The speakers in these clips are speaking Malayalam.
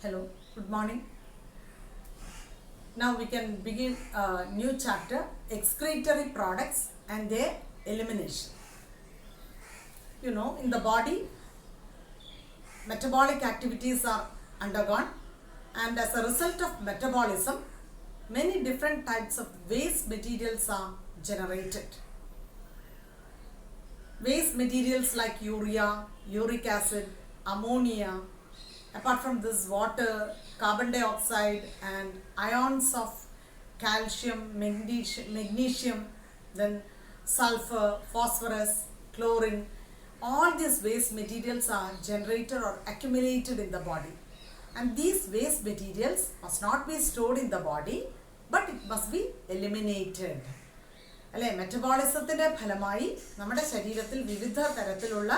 Hello, good morning. Now we can begin a new chapter, excretory products and their elimination. You know, in the body, metabolic activities are undergone, and as a result of metabolism, many different types of waste materials are generated. Waste materials like urea, uric acid, ammonia, apart from this, water, carbon dioxide, and ions of calcium, magnesium, then sulfur, phosphorus, chlorine, all these waste materials are generated or accumulated in the body. And these waste materials must not be stored in the body, but it must be eliminated. അല്ലേ, മെറ്റബോളിസത്തിൻ്റെ ഫലമായി നമ്മുടെ ശരീരത്തിൽ വിവിധ തരത്തിലുള്ള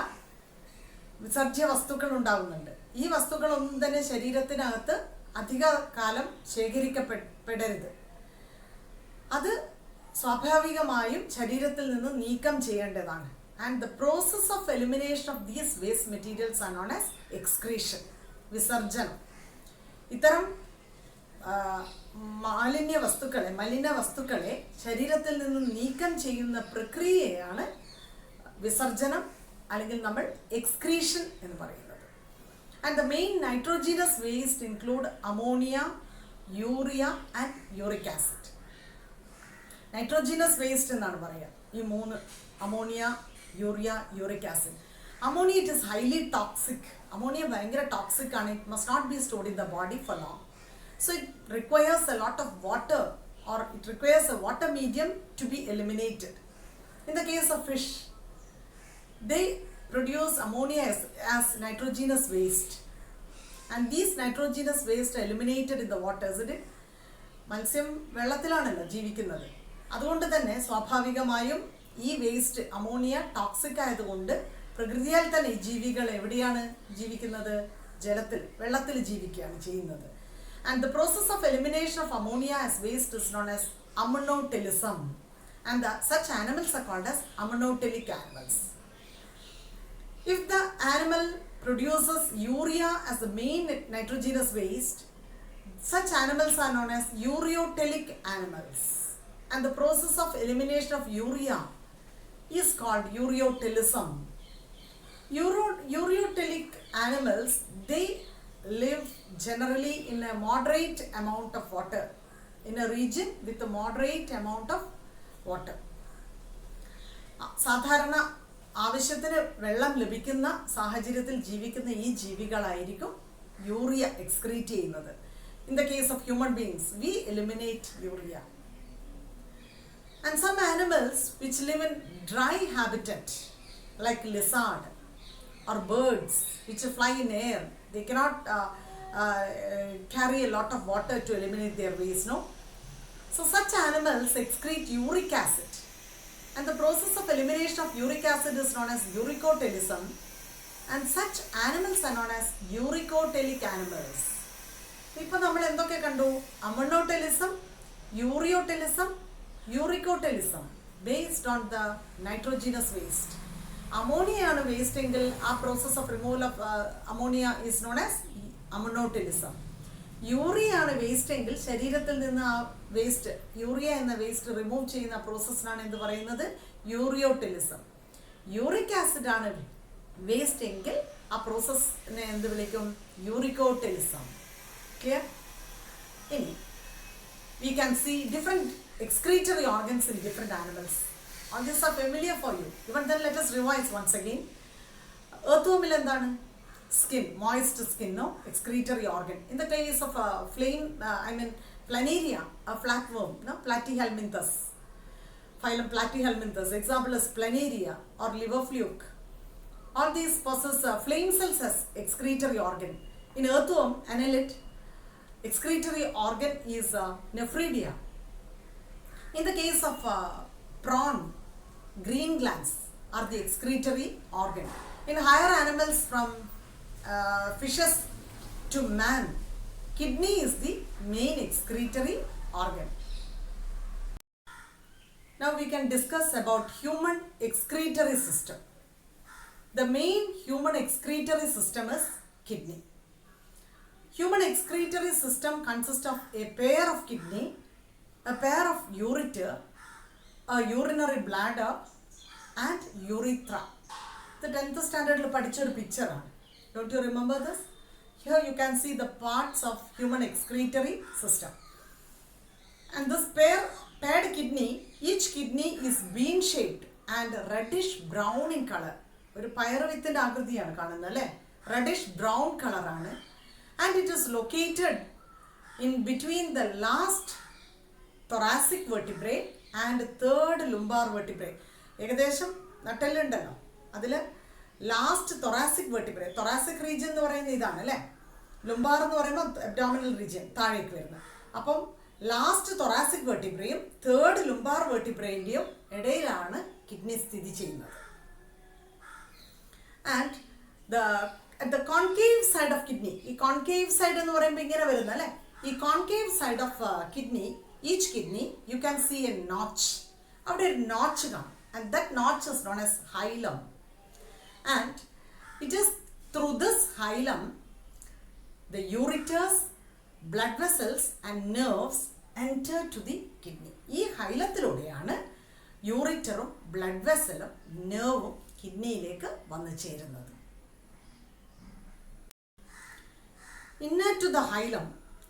വിസർജ്യ വസ്തുക്കൾ ഉണ്ടാകുന്നുണ്ട്. ഈ വസ്തുക്കളൊന്നും തന്നെ ശരീരത്തിനകത്ത് അധിക കാലം ശേഖരിക്കപ്പെടരുത്. അത് സ്വാഭാവികമായും ശരീരത്തിൽ നിന്ന് നീക്കം ചെയ്യേണ്ടതാണ്. And the process of elimination of these waste materials are known as excretion, വിസർജനം. ഇത്തരം മലിന വസ്തുക്കളെ ശരീരത്തിൽ നിന്ന് നീക്കം ചെയ്യുന്ന പ്രക്രിയയാണ് വിസർജനം, അല്ലെങ്കിൽ നമ്മൾ എക്സ്ക്രീഷൻ എന്ന് പറയുന്നത്. And the main nitrogenous waste include ammonia, urea and uric acid. Nitrogenous waste എന്നാണ് പറയുക ഈ മൂന്ന്: ammonia, urea, uric acid. Ammonia it is highly toxic. Ammonia ഭയങ്കര ടോക്സിക് ആണ്. It must not be stored in the body for long. So it requires a lot of water, or it requires a water medium to be eliminated. In the case of fish, they produce ammonia as nitrogenous waste, and these nitrogenous waste are eliminated in the water, isn't it? മത്സ്യം വെള്ളത്തിലാണല്ലോ ജീവിക്കുന്നത്. അതുകൊണ്ട് തന്നെ സ്വാഭാവികമായും ഈ വേസ്റ്റ് അമോണിയ ടോക്സിക് ആയതുകൊണ്ട് പ്രകൃതിയാൽ തന്നെ ഈ ജീവികൾ എവിടെയാണ് ജീവിക്കുന്നത്? ജലത്തിൽ, വെള്ളത്തിൽ ജീവിക്കുകയാണ് ചെയ്യുന്നത്. And the process of elimination of ammonia as waste is known as ammonotelism, and such animals are called as ammonotelic animals. If the animal produces urea as the main nitrogenous waste, such animals are known as ureotelic animals, and the process of elimination of urea is called ureotelism. Ureotelic animals, they live generally in a moderate amount of water, in a region with a moderate amount of water. സാധാരണ ആവശ്യത്തിന് വെള്ളം ലഭിക്കുന്ന സാഹചര്യത്തിൽ ജീവിക്കുന്ന ഈ ജീവികളായിരിക്കും യൂറിയ എക്സ്ക്രീറ്റ് ചെയ്യുന്നത്. In the case of human beings, we eliminate urea. And some animals which live in dry habitat like lizard or birds which fly in air, they cannot carry a lot of water to eliminate their waste, no? So such animals excrete uric acid, and the process of elimination of uric acid is known as uricotelism, and such animals are known as uricotelic animals. ഇപ്പോൾ നമ്മൾ എന്തൊക്കെ കണ്ടു? Ammonotelism, ureotelism, uricotelism, based on the nitrogenous waste. Ammonia ആണ് വേസ്റ്റ് എങ്കിൽ ആ process of removal of ammonia is known as ammonotelism. Urea ആണ് വേസ്റ്റ് എങ്കിൽ ശരീരത്തിൽ നിന്ന് ആ വേസ്റ്റ്, യൂറിയ എന്ന വേസ്റ്റ് റിമൂവ് ചെയ്യുന്ന പ്രോസസ്സിനാണ് എന്ത് പറയുന്നത്? യൂറിയോടെലിസം. യൂറിക് ആസിഡ് ആണ് വേസ്റ്റ് എങ്കിൽ ആ പ്രോസസ്സിനെ എന്ത് വിളിക്കും? യൂറിക്കോടെലിസം. ക്ലിയർ? ഇനി we can see different excretory organs in different animals. All these are familiar for you. Even then, let us revise once again. Earthworm എന്താണ്? Skin, moist skin, no? Excretory organ. In the case of planaria, a flatworm, no? Platyhelminthes. Phylum Platyhelminthes. Example is planaria or liver fluke. All these possess flame cells as excretory organ. In earthworm, annelid, excretory organ is nephridia. In the case of prawn, green glands are the excretory organ. In higher animals from fishes to man, kidney is the main excretory organ. Now we can discuss about human excretory system. The main human excretory system is kidney. Human excretory system consists of a pair of kidney, a pair of ureter, a urinary bladder, and urethra. The 10th standard പഠിച്ചൊരു picture ആണ്. Don't you remember this? Here you can see the parts of human excretory system. And this paired kidney, each kidney is bean shaped and reddish brown in color. ഒരു പയറുവിത്തിന്റെ ആകൃതിയാണ് കാണുന്നത് അല്ലേ? റെഡിഷ് ബ്രൗൺ കളറാണ്. And it is located in between the last thoracic vertebrae and third lumbar vertebrae. ഏകദേശം നട്ടെല്ലുണ്ടല്ലോ, അതിൽ last thoracic vertebrae, thoracic region എന്ന് പറയുന്നത് ഇതാണ് അല്ലേ? ലുംബാർ എന്ന് പറയുമ്പോൾ അബ്ഡോമിനൽ റീജിയൻ താഴേക്ക് വരുന്നത്. അപ്പം ലാസ്റ്റ് തൊറാസിക് വെർട്ടിബ്രയും തേർഡ് ലുംബാർ വെർട്ടിബ്രേൻ്റെയും ഇടയിലാണ് കിഡ്നി സ്ഥിതി ചെയ്യുന്നത്. And at the concave side of kidney, ഈ concave side എന്ന് പറയുമ്പോൾ ഇങ്ങനെ വരുന്നത് അല്ലേ? ഈ concave side of kidney, each kidney, you can see a notch. അവിടെ ഒരു നോച്ച് കാണും. And that notch is known as hilum. And it is through this hilum, the ureters, blood vessels and nerves enter to the kidney. ഈ ഹൈലത്തിലൂടെയാണ് യൂറിറ്ററും ബ്ലഡ് വെസലും നെർവും കിഡ്നിയിലേക്ക് വന്നു ചേരുന്നത്. ഇന്നർ ടു ദ ഹൈലം,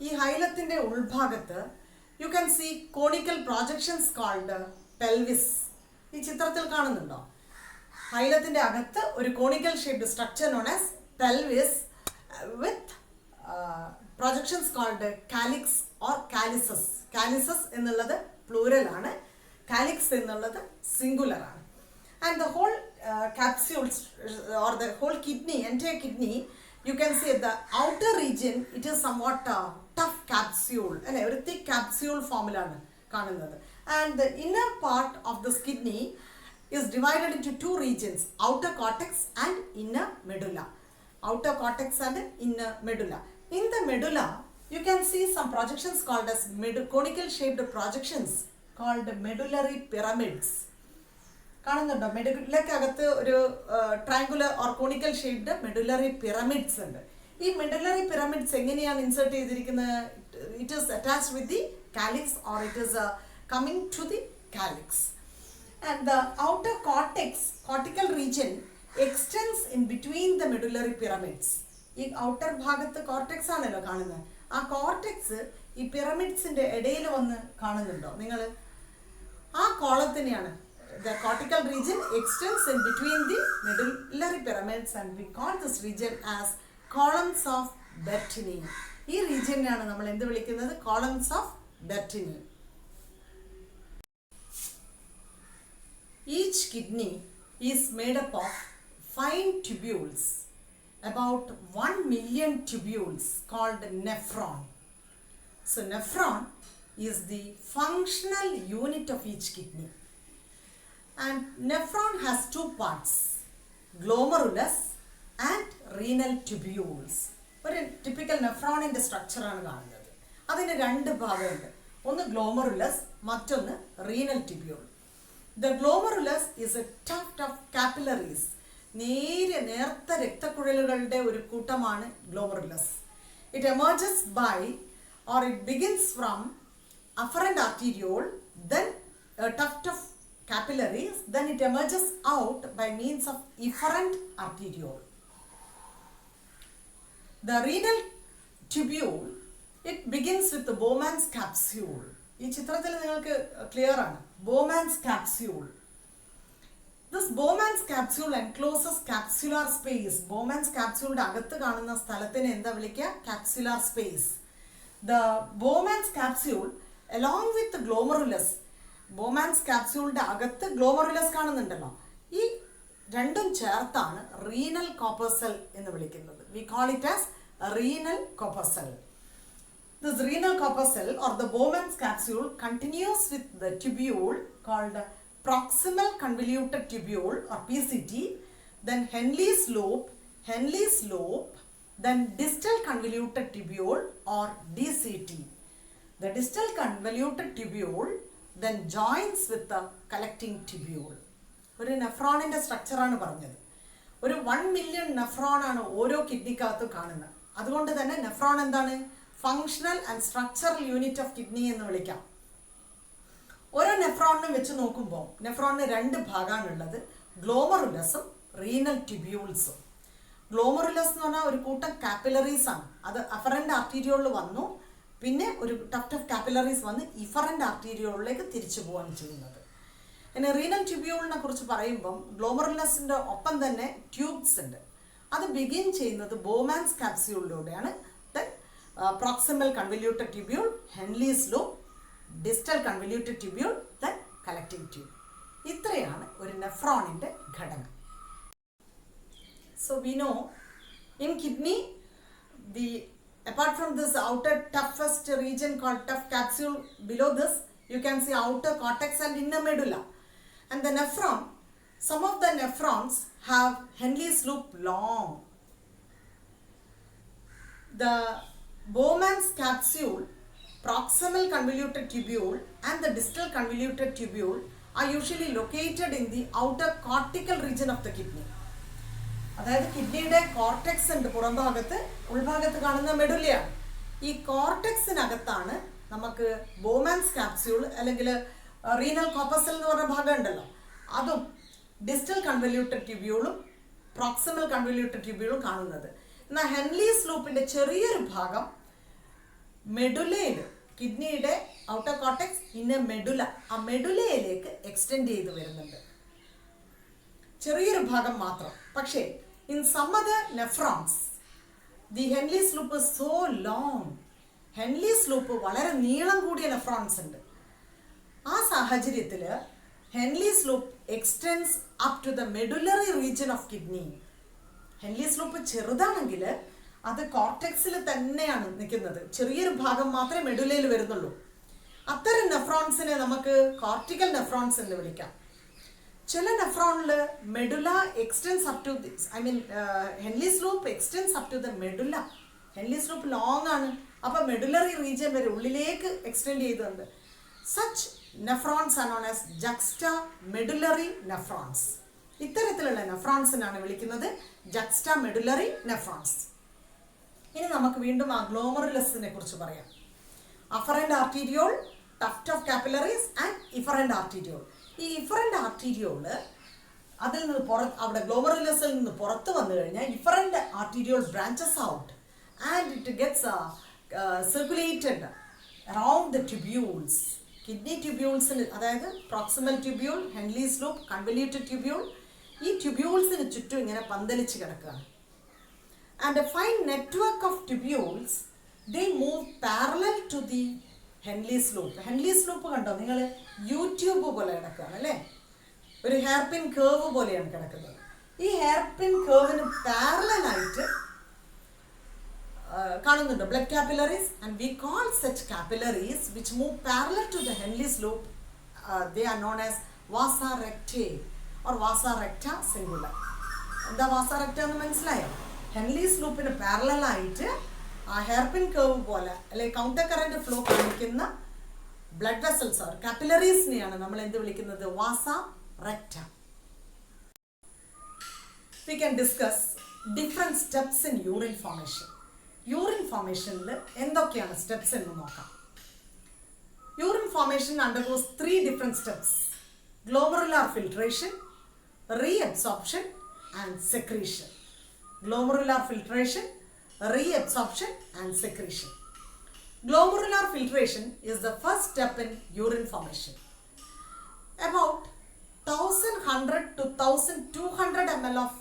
ഈ ഹൈലത്തിന്റെ ഉൾഭാഗത്ത് you can see conical projections called pelvis. ഈ ചിത്രത്തിൽ കാണുന്നുണ്ടോ? ഹൈലത്തിന്റെ അകത്ത് ഒരു conical shaped structure known as pelvis with projections called calyx or calyces. Calyces എന്നുള്ളത് പ്ലൂരൽ ആണ്, കാലിക്സ് എന്നുള്ളത് സിംഗുലർ ആണ്. And the whole capsules or the whole kidney, entire kidney, you can see the outer region, it is somewhat tough capsule, അല്ലെ? ഒരു thick capsule ഫോമിലാണ് കാണുന്നത്. And the inner part of this kidney is divided into two regions, outer cortex and inner medulla. Outer cortex and inner medulla. In the medulla, you can see some projections called as conical shaped projections called medullary pyramids. കാണുന്നുണ്ടോ? മെഡുലക്കകത്ത് ഒരു triangular or conical shaped medullary pyramids ഉണ്ട്. ഈ മെഡുലറി പിരമിഡ്സ് എങ്ങനെയാണ് ഇൻസേർട്ട് ചെയ്തിരിക്കുന്നത്? It is attached with the calyx or it is coming to the calyx. And the outer cortex, cortical region extends in between the medullary pyramids. ഈ ഔട്ടർ ഭാഗത്ത് കോർട്ടെക്സ് ആണല്ലോ കാണുന്നത്. ആ കോർട്ടെക്സ് ഈ പിരമിഡ്സിന്റെ ഇടയിൽ വന്ന് കാണുന്നുണ്ടോ നിങ്ങൾ? ആ കോളത്തിനെയാണ് the cortical region extends in between the medullary pyramids and we call this region as columns of Bertini. ഈ റീജിയനാണ് നമ്മൾ എന്ത് വിളിക്കുന്നത്? columns of Bertini. Each kidney is made up of fine tubules, about 1 million tubules called nephron. So nephron is the functional unit of each kidney. And nephron has two parts, glomerulus and renal tubules. ഒരു ടിപ്പിക്കൽ നെഫ്രോണിന്റെ സ്ട്രക്ചർ ആണ് കാണുന്നത്. അതിന് രണ്ട് ഭാഗമുണ്ട്. ഒന്ന് ഗ്ലോമറുലസ്, മറ്റൊന്ന് renal tubule. The glomerulus is a tuft of capillaries. നേർത്ത രക്തക്കുഴലുകളുടെ ഒരു കൂട്ടമാണ് glomerulus. It emerges by or it begins from afferent arteriole, then a tuft of capillaries, then it emerges out by means of efferent arteriole. The renal tubule, it begins with the Bowman's capsule. ഈ ചിത്രത്തിൽ നിങ്ങൾക്ക് ക്ലിയർ ആണ്. Bowman's capsule. This Bowman's capsule encloses capsular space. Bowman's capsule അകത്ത് കാണുന്ന സ്ഥലത്തിന് എന്താ വിളിക്കുക? Capsular space. The Bowman's capsule along with the glomerulus, Bowman's capsule അകത്ത് ഗ്ലോമറുലസ് കാണുന്നുണ്ടല്ലോ, ഈ രണ്ടും ചേർത്താണ് റീനൽ കോർപ്പസൽ എന്ന് വിളിക്കുന്നത്. We call it as renal corpuscle. This renal corpuscle or the Bowman's capsule continues with the tubule called proximal convoluted tubule or PCT, then Henle's lobe, then distal convoluted tubule or DCT. The distal convoluted tubule then joins with the collecting tubule. ഒരു നെഫ്രോണിന്റെ സ്ട്രക്ചറാണ് പറഞ്ഞത്. ഒരു 1 million നെഫ്രോൺ ആണ് ഓരോ കിഡ്നിക്കകത്തും കാണുന്നത്. അതുകൊണ്ട് തന്നെ നെഫ്രോൺ എന്താണ്? Functional and structural unit of kidney എന്ന് വിളിക്കാം. ഓരോ നെഫ്രോണിനും വെച്ച് നോക്കുമ്പോൾ നെഫ്രോണിന് 2 ഭാഗമാണുള്ളത്, ഗ്ലോമറുലസും റീനൽ ട്യൂബ്യൂൾസും. ഗ്ലോമറുലസ് എന്ന് പറഞ്ഞാൽ ഒരു കൂട്ടം കാപ്പിലറീസ് ആണ്. അത് അഫറന്റ് ആർട്ടീരിയോളിൽ വന്നു, പിന്നെ ഒരു ടഫ്റ്റ് ഓഫ് കാപ്പിലറീസ് വന്ന് ഇഫറന്റ് ആർട്ടീരിയോളിലേക്ക് തിരിച്ചു പോവാണ് ചെയ്യുന്നത്. പിന്നെ റീനൽ ട്യൂബ്യൂളിനെ കുറിച്ച് പറയുമ്പം ഗ്ലോമറുലസിൻ്റെ ഒപ്പം തന്നെ ട്യൂബ്സ് ഉണ്ട്. അത് ബിഗിൻ ചെയ്യുന്നത് ബോമാൻസ് കാപ്സ്യൂളിലൂടെയാണ്. Then proximal convoluted tubule, Henle's loop, distal convoluted tubule, then collecting tube. ഇത്രയാണ് ഒരു നെഫ്രോണിൻ്റെ ഘടന. So we know in kidney, apart from this outer toughest region called tough capsule, below this you can see outer cortex and inner medulla. And the nephron, some of the nephrons have Henle's loop long. The Bowman's capsule, proximal convoluted tubule and the distal convoluted tubule are usually located in the outer cortical region of the kidney. അതായത് കിഡ്നിയുടെ കോർട്ടെക്സ് ഉണ്ട് പുറംഭാഗത്ത്, ഉൾഭാഗത്ത് കാണുന്ന മെഡുലയാണ്. ഈ കോർട്ടെക്സിനകത്താണ് നമുക്ക് ബോമാൻസ് കാപ്സ്യൂൾ അല്ലെങ്കിൽ റീനൽ കോപ്പസൽ എന്ന് പറഞ്ഞ ഭാഗം ഉണ്ടല്ലോ, അതും ഡിസ്റ്റൽ കൺവല്യൂട്ടഡ് ട്യൂബ്യൂളും പ്രോക്സിമൽ കൺവല്യൂട്ടഡ് ട്യൂബ്യൂളും കാണുന്നത്. എന്നാൽ ഹെൻലീസ് ലൂപ്പിന്റെ ചെറിയൊരു ഭാഗം മെഡുലയിൽ, കിഡ്നിയുടെ ഔട്ടർ കോർട്ടെക്സ് ഇന്ന മെഡുല, ആ മെഡുലയിലേക്ക് എക്സ്റ്റെൻഡ് ചെയ്ത് വരുന്നുണ്ട്, ചെറിയൊരു ഭാഗം മാത്രം. പക്ഷേ in some other nephrons the Henle's loop is so long. Henle's loop വളരെ നീളം കൂടിയ നെഫ്രോൺസ് ഉണ്ട്. ആ സാഹചര്യത്തിൽ Henle's loop extends up to the medullary region of kidney. Henle's loop ചെറുതാണെങ്കിൽ അത് കോർട്ടെക്സിൽ തന്നെയാണ് നിൽക്കുന്നത്, ചെറിയൊരു ഭാഗം മാത്രമേ മെഡുലയിൽ വരുന്നുള്ളൂ. അത്തരം നെഫ്രോൺസിനെ നമുക്ക് കോർട്ടിക്കൽ നെഫ്രോൺസ് എന്ന് വിളിക്കാം. ചില നെഫ്രോണിൽ medulla extends up to this, I mean Henle's loop extends up to the medulla. Henle's loop long ആണ്, അപ്പോൾ മെഡുലറി റീജിയൻ വരെ ഉള്ളിലേക്ക് എക്സ്റ്റെൻഡ് ചെയ്തിട്ടുണ്ട്. Such nephrons are known as juxta medullary nephrons. ഇത്തരത്തിലുള്ള നെഫ്രോൺസിനാണ് വിളിക്കുന്നത് ജക്സ്റ്റ മെഡുലറി നെഫ്രോൺസ്. ഇനി നമുക്ക് വീണ്ടും ആ ഗ്ലോമറുലസിനെ കുറിച്ച് പറയാം. Afferent arteriole, tuft of capillaries and efferent arteriole. ഈ ഇഫറന്റ് ആർട്ടീരിയോള് അതിൽ നിന്ന് അവിടെ ഗ്ലോമറുലസിൽ നിന്ന് പുറത്ത് വന്നു കഴിഞ്ഞാൽ efferent arteriole branches out and it gets circulated around the tubules. Kidney ട്യൂബ്യൂൾസിന്, അതായത് proximal tubule, Henle's loop, convoluted tubule, ഈ ട്യൂബ്യൂൾസിന് ചുറ്റും ഇങ്ങനെ പന്തലിച്ച് കിടക്കുകയാണ്. And a fine network of tubules they move parallel to the Henle's loop. Henle's loop കണ്ടോ നിങ്ങൾ? യൂട്യൂബ് പോലെ കിടക്കുകയാണ് അല്ലേ, ഒരു ഹെയർ പിൻ കേർവ് പോലെയാണ് കിടക്കുന്നത്. ഈ ഹെയർ പിൻ കേർവിന് പാരലലായിട്ട് കാണുന്നുണ്ട് blood capillaries, and we call such capillaries which move parallel to the Henle's loop, they are known as vasa rectae or vasa recta singular. എന്താ വാസ റെക്റ്റ എന്ന് മനസ്സിലായോ? ഹെൻലീസ് ലൂപ്പിന് പാരലലായിട്ട് ആ ഹെയർപിൻ കേർവ് പോലെ അല്ലെങ്കിൽ കൗണ്ടർ കറന്റ് ഫ്ലോ കാണിക്കുന്ന ബ്ലഡ് വെസൽസ് ഓർ കാപ്പിലറീസിനെയാണ് നമ്മൾ എന്ത് വിളിക്കുന്നത്? Vasa recta. We can discuss different steps in urine formation. Urine ഫോർമേഷനിൽ എന്തൊക്കെയാണ് സ്റ്റെപ്സ് എന്ന് നോക്കാം. Urine formation undergoes 3 different steps: glomerular filtration, reabsorption and secretion. Glomerular filtration, reabsorption and secretion. Glomerular filtration is the first step in urine formation. About 1100 to 1200 ml of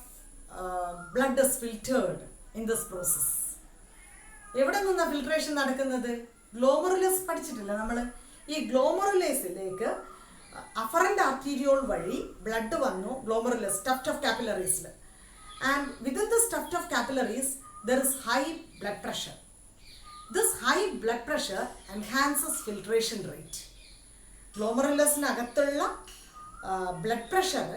blood is filtered in this process. എവിടെ നിന്നാണ് ഫിൽട്രേഷൻ നടക്കുന്നത്? ഗ്ലോമറുലസ് പഠിച്ചിട്ടില്ല നമ്മൾ. ഈ ഗ്ലോമറുലേസിലേക്ക് അഫറന്റ് ആർട്ടീരിയോൾ വഴി ബ്ലഡ് വന്നു ഗ്ലോമറുലസ് ടഫ്റ്റ് ഓഫ് കാപ്പിലറീസിൽ, and within this tuft of capillaries there is high blood pressure. This high blood pressure enhances filtration rate. ഗ്ലോമറുലസിനകത്തുള്ള ബ്ലഡ് പ്രഷർ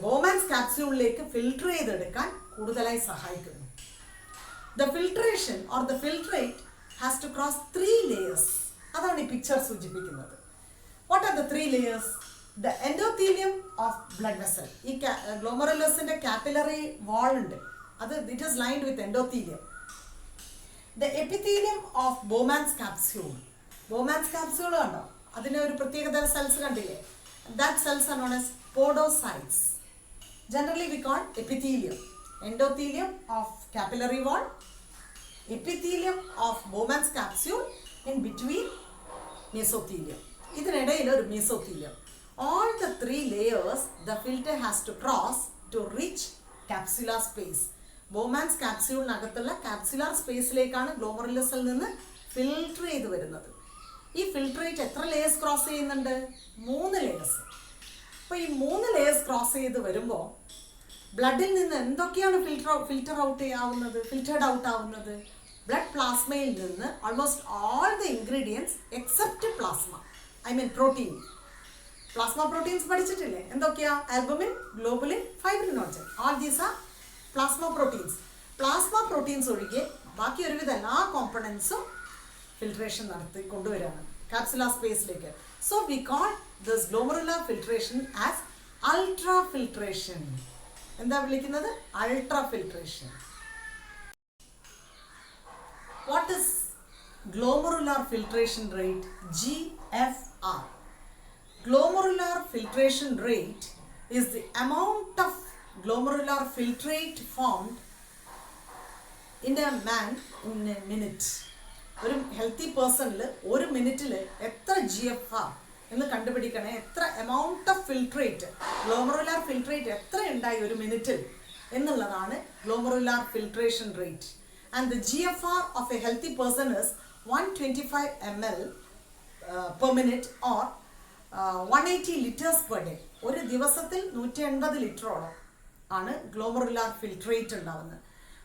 ബോമാൻസ് കാപ്സ്യൂളിലേക്ക് ഫിൽട്ടർ ചെയ്തെടുക്കാൻ കൂടുതലായി സഹായിക്കുന്നു. The filtration or the filtrate has to cross 3 layers. അതാണ് ഈ പിക്ചർ സൂചിപ്പിക്കുന്നത്. What are the 3 layers? The endothelium of blood vessel. ഈ ഗ്ലോമറുലസിന്റെ കാപ്പിലറി വാൾ ഉണ്ട്, it is lined with endothelium. The epithelium of Bowman's capsule. Bowman's capsule കണ്ടോ, അതിന് ഒരു പ്രത്യേകതര സെൽസ് കണ്ടില്ലേ? That cells are known as podocytes. Generally we call epithelium. Endothelium of capillary wall, epithelium of Bowman's capsule, in between mesothelium. ഇതിനിടയിൽ ഒരു mesothelium. All the three layers the filter has to cross to reach capsular space. Bowman's ക്യാപ്സ്യൂളിനകത്തുള്ള ക്യാപ്സുലാർ സ്പേസിലേക്കാണ് ഗ്ലോമറുലസിൽ നിന്ന് ഫിൽട്ടർ ചെയ്ത് വരുന്നത്. ഈ ഫിൽട്രേറ്റ് എത്ര ലെയേഴ്സ് ക്രോസ് ചെയ്യുന്നുണ്ട്? 3 ലെയേഴ്സ്. അപ്പോൾ ഈ 3 ലെയേഴ്സ് ക്രോസ് ചെയ്ത് വരുമ്പോൾ ബ്ലഡിൽ നിന്ന് എന്തൊക്കെയാണ് ഫിൽറ്റേർഡ് ഔട്ട് ആവുന്നത്? ബ്ലഡ് പ്ലാസ്മയിൽ നിന്ന് almost all the ingredients except plasma, I mean protein. Plasma proteins പഠിച്ചിട്ടില്ലേ? എന്തൊക്കെയാ? Albumin, globulin, fibrinogen. All these are plasma proteins. Plasma proteins ഒഴികെ ബാക്കി ഒരുവിധ എല്ലാ കോമ്പണൻസും ഫിൽട്രേഷൻ നടത്തി കൊണ്ടുവരാണ് കാപ്സുലാർ സ്പേസിലേക്ക്. So we call this glomerular filtration as ultra filtration. എന്താ വിളിക്കുന്നത്? Ultra filtration. What is glomerular filtration rate? GFR. Glomerular filtration rate is the amount of glomerular filtrate formed in a man in a minute. ഒരു ഹെൽത്തി പേഴ്സണിൽ ഒരു മിനിറ്റിൽ എത്ര GFR എന്ന് കണ്ടുപിടിക്കണേ, എത്ര amount of filtrate, glomerular filtrate എത്ര ഉണ്ടായി ഒരു മിനിറ്റിൽ എന്നുള്ളതാണ് glomerular filtration rate. And the GFR of A healthy person is 125 ml per minute or 180 liters per day. ഒരു ദിവസത്തിൽ 180 ലിറ്ററോളം ആണ് ഗ്ലോമറുലാർ ഫിൽട്രേറ്റ് ഉണ്ടാവുന്നത്.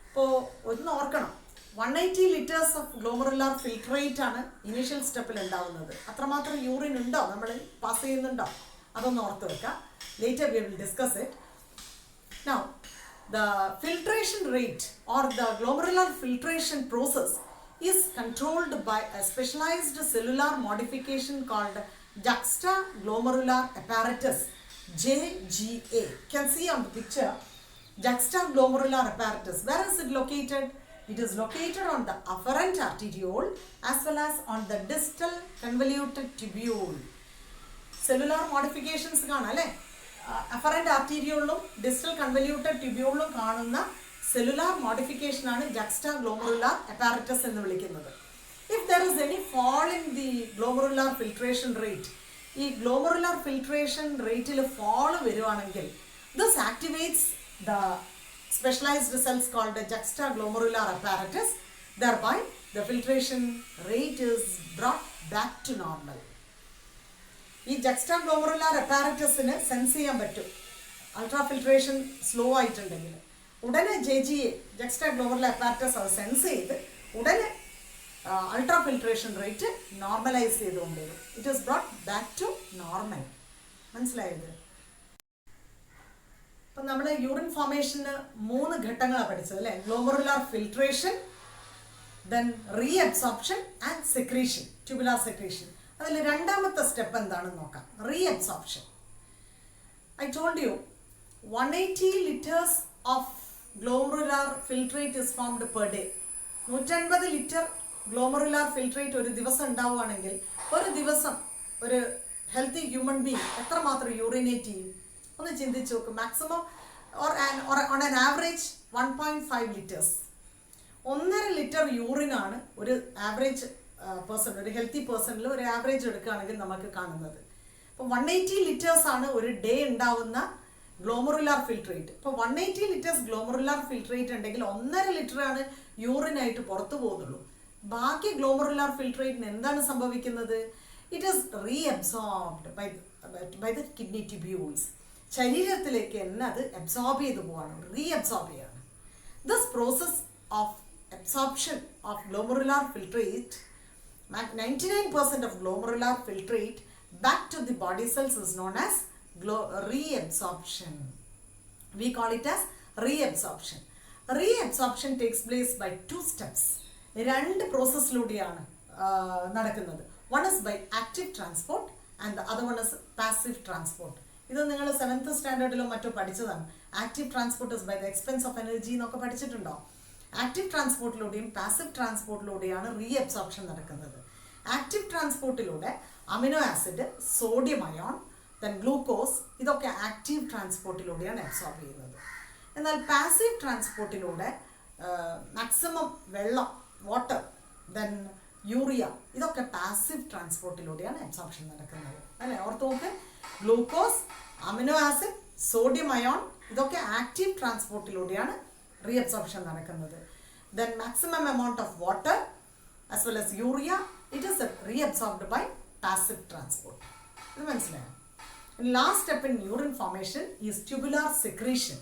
അപ്പോൾ ഒന്ന് ഓർക്കണം, 180 liters ഓഫ് ഗ്ലോമറുലാർ ഫിൽട്രേറ്റ് ആണ് ഇനീഷ്യൽ സ്റ്റെപ്പിൽ ഉണ്ടാവുന്നത്. അത്രമാത്രം യൂറിൻ ഉണ്ടോ, നമ്മൾ പാസ് ചെയ്യുന്നുണ്ടോ, അതൊന്ന് ഓർത്ത് വെക്കാം. Later we will discuss it. Now the filtration rate or the glomerular filtration process is controlled by a specialized cellular modification called juxtaglomerular apparatus, JGA. You can see on the picture juxtaglomerular apparatus. Where is it located? It is located on the afferent arteriole as well as on the distal convoluted tubule. Cellular modifications കാണാം അല്ലേ? അഫറന്റ് ആർട്ടീരിയോളിലും ഡിസ്റ്റൽ കൺവല്യൂട്ടഡ് ട്യൂബ്യൂളിലും കാണുന്ന സെല്ലുലാർ മോഡിഫിക്കേഷൻ ആണ് ജക്സ്റ്റാഗ്ലോമറുലാർ അപ്പാരറ്റസ് എന്ന് വിളിക്കുന്നത്. If there is any fall in the glomerular filtration rate, ഈ ഗ്ലോമറുലാർ ഫിൽട്രേഷൻ റേറ്റിൽ fall വരുവാണെങ്കിൽ this activates the specialized cells called juxtaglomerular apparatus, thereby the filtration rate is brought back to normal. ഈ ജക്സ്റ്റാഗ്ലോമറുലാർ അപ്പാരറ്റസിന് സെൻസ് ചെയ്യാൻ പറ്റും അൾട്രാ ഫിൽട്രേഷൻ സ്ലോ ആയിട്ടുണ്ടെങ്കിൽ. ഉടനെ JGA ജക്സ്റ്റാഗ്ലോമറുലാർ അപ്പാരറ്റസ് അത് സെൻസ് ചെയ്ത് ഉടനെ അൾട്രാ ഫിൽട്രേഷൻ റേറ്റ് നോർമലൈസ് ചെയ്തുകൊണ്ടുവരും. It is brought back to normal. മനസ്സിലായത്? അപ്പം നമ്മൾ യൂറിൻ ഫോർമേഷന് 3 ഘട്ടങ്ങളാണ് പഠിച്ചത് അല്ലേ? Glomerular filtration, then reabsorption and secretion, tubular secretion. അതിൽ രണ്ടാമത്തെ സ്റ്റെപ്പ് എന്താണെന്ന് നോക്കാം. Reabsorption. I told you 180 liters of glomerular filtrate is formed per day. 150 litre glomerular filtrate ഒരു ദിവസം ഉണ്ടാവുകയാണെങ്കിൽ ഒരു ദിവസം ഒരു ഹെൽത്തി ഹ്യൂമൻ ബീങ് എത്രമാത്രം യൂറിനേറ്റ് ചെയ്യും ഒന്ന് ചിന്തിച്ച് നോക്കും. Maximum on an average 1.5 liters. 1.5 litre യൂറിനാണ് ഒരു ആവറേജ് പേഴ്സൺ, ഒരു ഹെൽത്തി പേഴ്സണിൽ ഒരു ആവറേജ് എടുക്കുകയാണെങ്കിൽ നമുക്ക് കാണുന്നത്. അപ്പോൾ 180 liters ആണ് ഒരു ഡേ ഉണ്ടാവുന്ന ഗ്ലോമറുലാർ ഫിൽട്രേറ്റ്. ഇപ്പോൾ 180 liters ഗ്ലോമറുലാർ ഫിൽട്രേറ്റ് ഉണ്ടെങ്കിൽ 1.5 ലിറ്റർ ആണ് യൂറിനായിട്ട് പുറത്തു പോകുന്നുള്ളൂ. ബാക്കി ഗ്ലോമറുലാർ ഫിൽട്രേറ്റിന് എന്താണ് സംഭവിക്കുന്നത്? It is reabsorbed by the kidney tubules. ശരീരത്തിലേക്ക് തന്നെ അത് അബ്സോർബ് ചെയ്ത് പോവാണ്, റീഅബ്സോർബ് ചെയ്യാണ്. This process of absorption of glomerular filtrate, 99% of glomerular filtrate back to the body cells is known as reabsorption. We call it as reabsorption. Reabsorption takes place by 2 steps. 2 പ്രോസസ്സിലൂടെയാണ് നടക്കുന്നത്. One is by active transport and the other one is passive transport. ഇത് നിങ്ങൾ 7th സ്റ്റാൻഡേർഡിലോ മറ്റോ പഠിച്ചതാണ്. Active transport is by the expense of energy എന്നൊക്കെ പഠിച്ചിട്ടുണ്ടോ? ആക്റ്റീവ് ട്രാൻസ്പോർട്ടിലൂടെയും പാസീവ് ട്രാൻസ്പോർട്ടിലൂടെയാണ് റീഅബ്സോർപ്ഷൻ നടക്കുന്നത്. ആക്റ്റീവ് ട്രാൻസ്പോർട്ടിലൂടെ amino acid, sodium ion, then glucose, ഇതൊക്കെ ആക്റ്റീവ് ട്രാൻസ്പോർട്ടിലൂടെയാണ് അബ്സോർബ് ചെയ്യുന്നത്. എന്നാൽ പാസീവ് ട്രാൻസ്പോർട്ടിലൂടെ മാക്സിമം വെള്ളം, വാട്ടർ, ദെൻ യൂറിയ, ഇതൊക്കെ പാസീവ് ട്രാൻസ്പോർട്ടിലൂടെയാണ് അബ്സോർപ്ഷൻ നടക്കുന്നത് അല്ലേ? ഓർത്ത് നോക്ക്, glucose, amino acid, sodium ion, ഇതൊക്കെ ആക്റ്റീവ് ട്രാൻസ്പോർട്ടിലൂടെയാണ് റീഅബ്സോർപ്ഷൻ നടക്കുന്നത്. Then maximum amount of water as well as urea, it is reabsorbed by passive transport. ഇത് മനസ്സിലായോ? Last step in urine formation is tubular secretion.